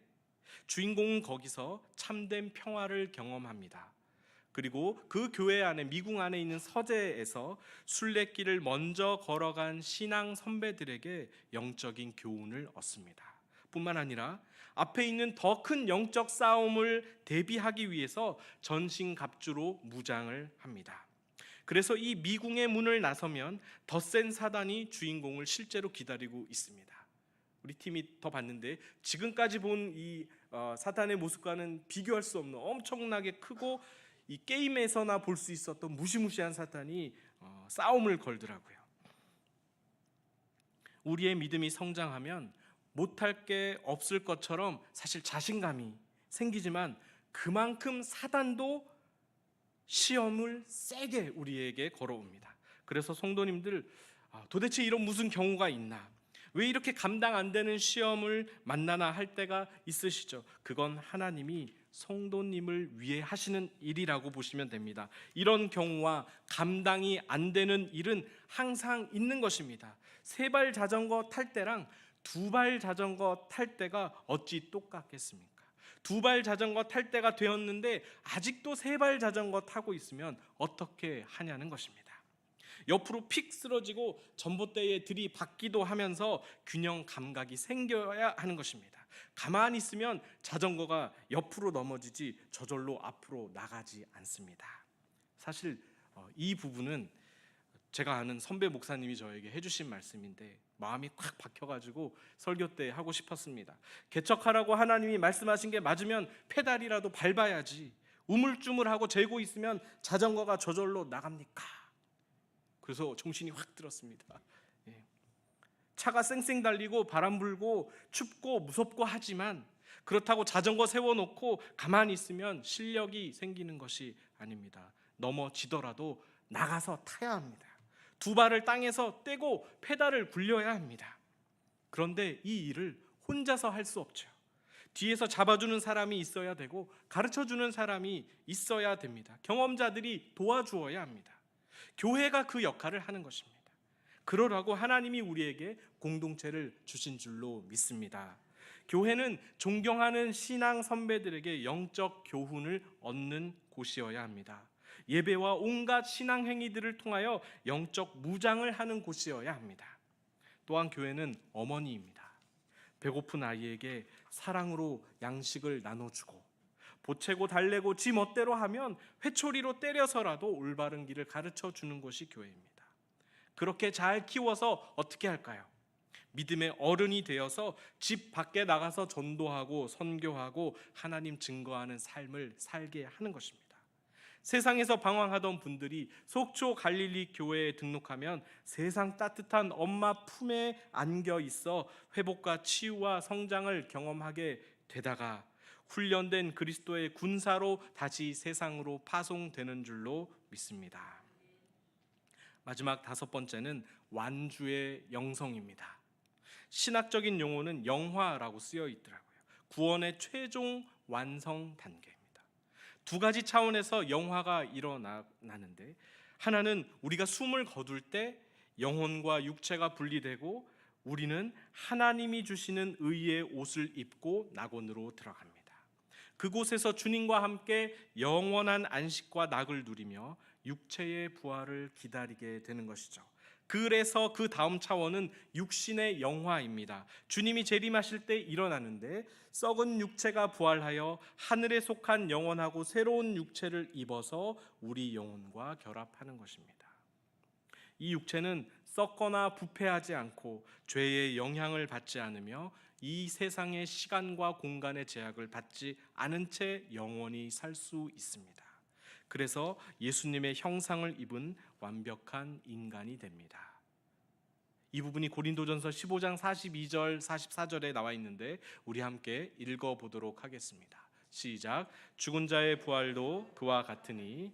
주인공은 거기서 참된 평화를 경험합니다. 그리고 그 교회 안에, 미궁 안에 있는 서재에서 순례길을 먼저 걸어간 신앙 선배들에게 영적인 교훈을 얻습니다. 뿐만 아니라 앞에 있는 더 큰 영적 싸움을 대비하기 위해서 전신갑주로 무장을 합니다. 그래서 이 미궁의 문을 나서면 더 센 사단이 주인공을 실제로 기다리고 있습니다. 우리 팀이 더 봤는데 지금까지 본 이 사탄의 모습과는 비교할 수 없는 엄청나게 크고 이 게임에서나 볼 수 있었던 무시무시한 사탄이 싸움을 걸더라고요. 우리의 믿음이 성장하면 못할 게 없을 것처럼 사실 자신감이 생기지만 그만큼 사단도 시험을 세게 우리에게 걸어옵니다. 그래서 성도님들, 도대체 이런 무슨 경우가 있나? 왜 이렇게 감당 안 되는 시험을 만나나 할 때가 있으시죠? 그건 하나님이 성도님을 위해 하시는 일이라고 보시면 됩니다. 이런 경우와 감당이 안 되는 일은 항상 있는 것입니다. 3발 자전거 탈 때랑 2발 자전거 탈 때가 어찌 똑같겠습니까? 2발 자전거 탈 때가 되었는데 아직도 3발 자전거 타고 있으면 어떻게 하냐는 것입니다. 옆으로 픽 쓰러지고 전봇대에 들이받기도 하면서 균형 감각이 생겨야 하는 것입니다. 가만히 있으면 자전거가 옆으로 넘어지지 저절로 앞으로 나가지 않습니다. 사실 이 부분은 제가 아는 선배 목사님이 저에게 해주신 말씀인데 마음이 콱 박혀가지고 설교 때 하고 싶었습니다. 개척하라고 하나님이 말씀하신 게 맞으면 페달이라도 밟아야지, 우물쭈물하고 재고 있으면 자전거가 저절로 나갑니까? 그래서 정신이 확 들었습니다. 차가 쌩쌩 달리고 바람 불고 춥고 무섭고 하지만 그렇다고 자전거 세워놓고 가만히 있으면 실력이 생기는 것이 아닙니다. 넘어지더라도 나가서 타야 합니다. 2발을 땅에서 떼고 페달을 굴려야 합니다. 그런데 이 일을 혼자서 할 수 없죠. 뒤에서 잡아주는 사람이 있어야 되고 가르쳐주는 사람이 있어야 됩니다. 경험자들이 도와주어야 합니다. 교회가 그 역할을 하는 것입니다. 그러라고 하나님이 우리에게 공동체를 주신 줄로 믿습니다. 교회는 존경하는 신앙 선배들에게 영적 교훈을 얻는 곳이어야 합니다. 예배와 온갖 신앙 행위들을 통하여 영적 무장을 하는 곳이어야 합니다. 또한 교회는 어머니입니다. 배고픈 아이에게 사랑으로 양식을 나눠주고 보채고 달래고 지 멋대로 하면 회초리로 때려서라도 올바른 길을 가르쳐 주는 것이 교회입니다. 그렇게 잘 키워서 어떻게 할까요? 믿음의 어른이 되어서 집 밖에 나가서 전도하고 선교하고 하나님 증거하는 삶을 살게 하는 것입니다. 세상에서 방황하던 분들이 속초 갈릴리 교회에 등록하면 세상 따뜻한 엄마 품에 안겨 있어 회복과 치유와 성장을 경험하게 되다가 훈련된 그리스도의 군사로 다시 세상으로 파송되는 줄로 믿습니다. 마지막 5번째는 완주의 영성입니다. 신학적인 용어는 영화라고 쓰여 있더라고요. 구원의 최종 완성 단계입니다. 2가지 차원에서 영화가 일어나는데, 하나는 우리가 숨을 거둘 때 영혼과 육체가 분리되고 우리는 하나님이 주시는 의의 옷을 입고 낙원으로 들어갑니다. 그곳에서 주님과 함께 영원한 안식과 낙을 누리며 육체의 부활을 기다리게 되는 것이죠. 그래서 그 다음 차원은 육신의 영화입니다. 주님이 재림하실 때 일어나는데 썩은 육체가 부활하여 하늘에 속한 영원하고 새로운 육체를 입어서 우리 영혼과 결합하는 것입니다. 이 육체는 썩거나 부패하지 않고 죄의 영향을 받지 않으며 이 세상의 시간과 공간의 제약을 받지 않은 채 영원히 살 수 있습니다. 그래서 예수님의 형상을 입은 완벽한 인간이 됩니다. 이 부분이 고린도전서 15장 42절 44절에 나와 있는데 우리 함께 읽어보도록 하겠습니다. 시작. 죽은 자의 부활도 그와 같으니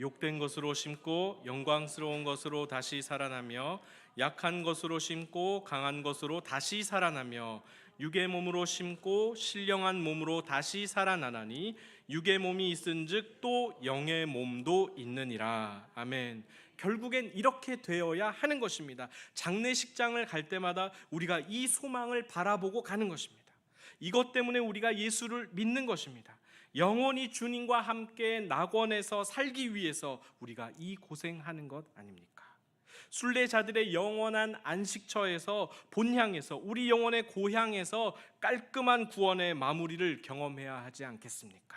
욕된 것으로 심고 영광스러운 것으로 다시 살아나며 약한 것으로 심고 강한 것으로 다시 살아나며 육의 몸으로 심고 신령한 몸으로 다시 살아나나니 육의 몸이 있은즉 또 영의 몸도 있느니라. 아멘. 결국엔 이렇게 되어야 하는 것입니다. 장례식장을 갈 때마다 우리가 이 소망을 바라보고 가는 것입니다. 이것 때문에 우리가 예수를 믿는 것입니다. 영원히 주님과 함께 낙원에서 살기 위해서 우리가 이 고생하는 것 아닙니까? 순례자들의 영원한 안식처에서, 본향에서, 우리 영혼의 고향에서 깔끔한 구원의 마무리를 경험해야 하지 않겠습니까?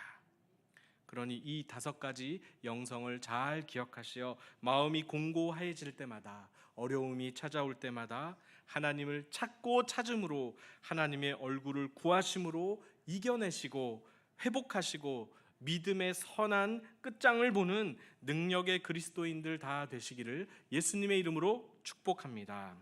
그러니 이 5가지 영성을 잘 기억하시어 마음이 공고해질 때마다, 어려움이 찾아올 때마다 하나님을 찾고 찾음으로, 하나님의 얼굴을 구하심으로 이겨내시고 회복하시고 믿음의 선한 끝장을 보는 능력의 그리스도인들 다 되시기를 예수님의 이름으로 축복합니다.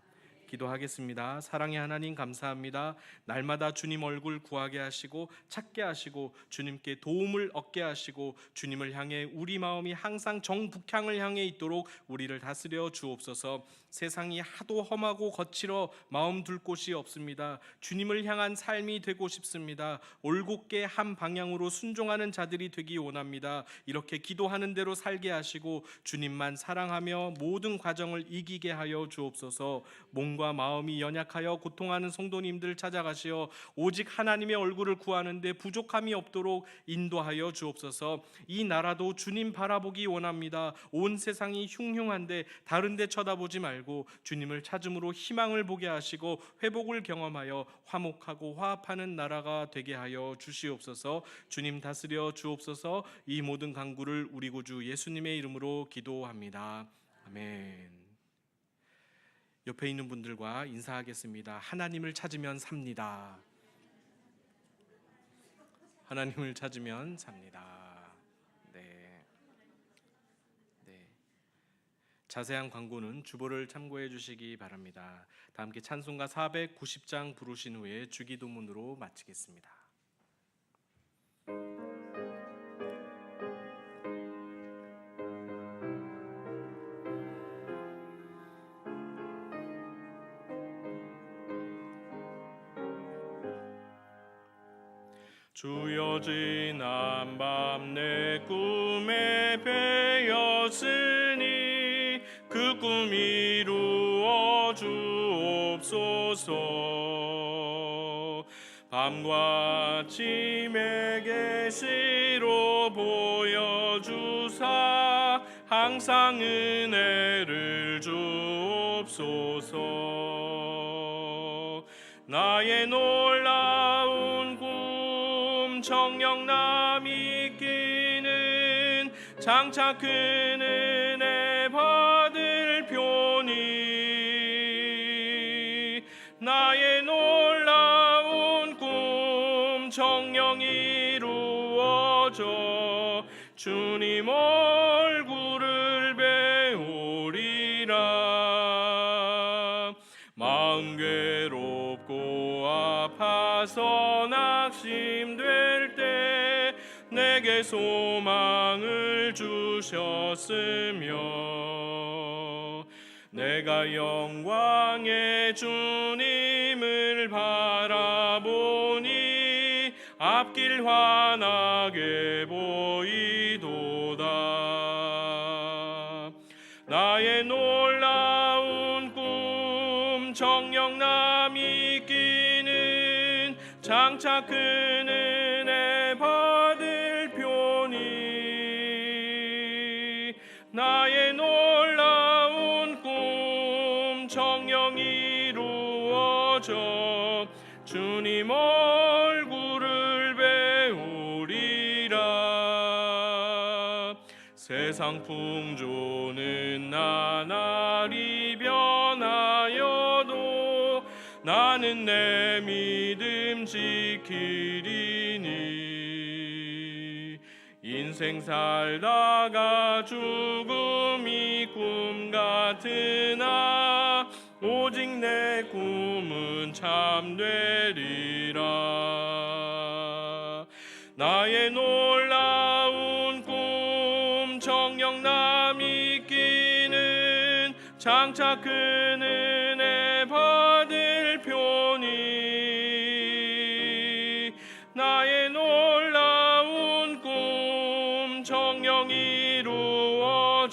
기도하겠습니다. 사랑의 하나님, 감사합니다. 날마다 주님 얼굴 구하게 하시고 찾게 하시고 주님께 도움을 얻게 하시고 주님을 향해 우리 마음이 항상 정북향을 향해 있도록 우리를 다스려 주옵소서. 세상이 하도 험하고 거칠어 마음 둘 곳이 없습니다. 주님을 향한 삶이 되고 싶습니다. 올곧게 한 방향으로 순종하는 자들이 되기 원합니다. 이렇게 기도하는 대로 살게 하시고 주님만 사랑하며 모든 과정을 이기게 하여 주옵소서. 몸과 마음이 연약하여 고통하는 성도님들 찾아가시어 오직 하나님의 얼굴을 구하는데 부족함이 없도록 인도하여 주옵소서. 이 나라도 주님 바라보기 원합니다. 온 세상이 흉흉한데 다른 데 쳐다보지 말고 주님을 찾음으로 희망을 보게 하시고 회복을 경험하여 화목하고 화합하는 나라가 되게 하여 주시옵소서. 주님 다스려 주옵소서. 이 모든 간구를 우리 구주 예수님의 이름으로 기도합니다. 아멘. 옆에 있는 분들과 인사하겠습니다. 하나님을 찾으면 삽니다. 하나님을 찾으면 삽니다. 자세한 광고는 주보를 참고해 주시기 바랍니다. 다 함께 찬송가 490장 부르신 후에 주기도문으로 마치겠습니다. 주여 지난 밤 내 꿈에 배었으니 그 꿈 이루어 주옵소서. 밤과 아침에 계시로 보여주사 항상 은혜를 주옵소서. 나의 놀라운 꿈 정령남이 있기는 장차 큰 은혜 받을 표니 나의 놀라운 꿈 정령 이루어져 주님 얼굴을 배우리라. 마음 괴롭고 아파서 낙심될 때 내게 소망을 주셨으며 내가 영광의 주님을 바라보니 앞길 환하게 보이도다. 나의 놀라운 꿈 정령남이 있기는 장차 큰 은혜 받을 표니 나의 놀라운 꿈 정령 이루어져 주님 얼굴을 배우리라. 세상 풍조는 나날이 변하여도 나는 내 믿음 지키리니 인생 살다가 죽음이 꿈 같으나 오직 내 꿈은 참되리라. 나의 놀라운 꿈 정령남이 있기는 장차 큰 은혜 받을 표니 나의 놀라운 꿈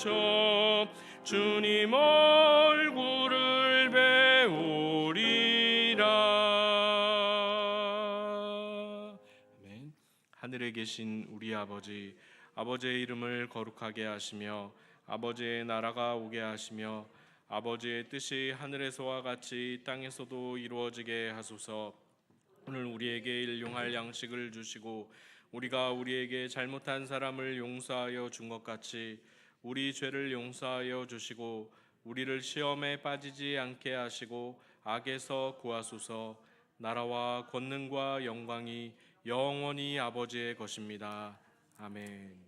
비춰 주님 얼굴을 배우리라. 아멘. 하늘에 계신 우리 아버지, 아버지의 이름을 거룩하게 하시며 아버지의 나라가 오게 하시며 아버지의 뜻이 하늘에서와 같이 땅에서도 이루어지게 하소서. 오늘 우리에게 일용할 양식을 주시고 우리가 우리에게 잘못한 사람을 용서하여 준 것 같이 우리 죄를 용서하여 주시고 우리를 시험에 빠지지 않게 하시고 악에서 구하소서. 나라와 권능과 영광이 영원히 아버지의 것입니다. 아멘.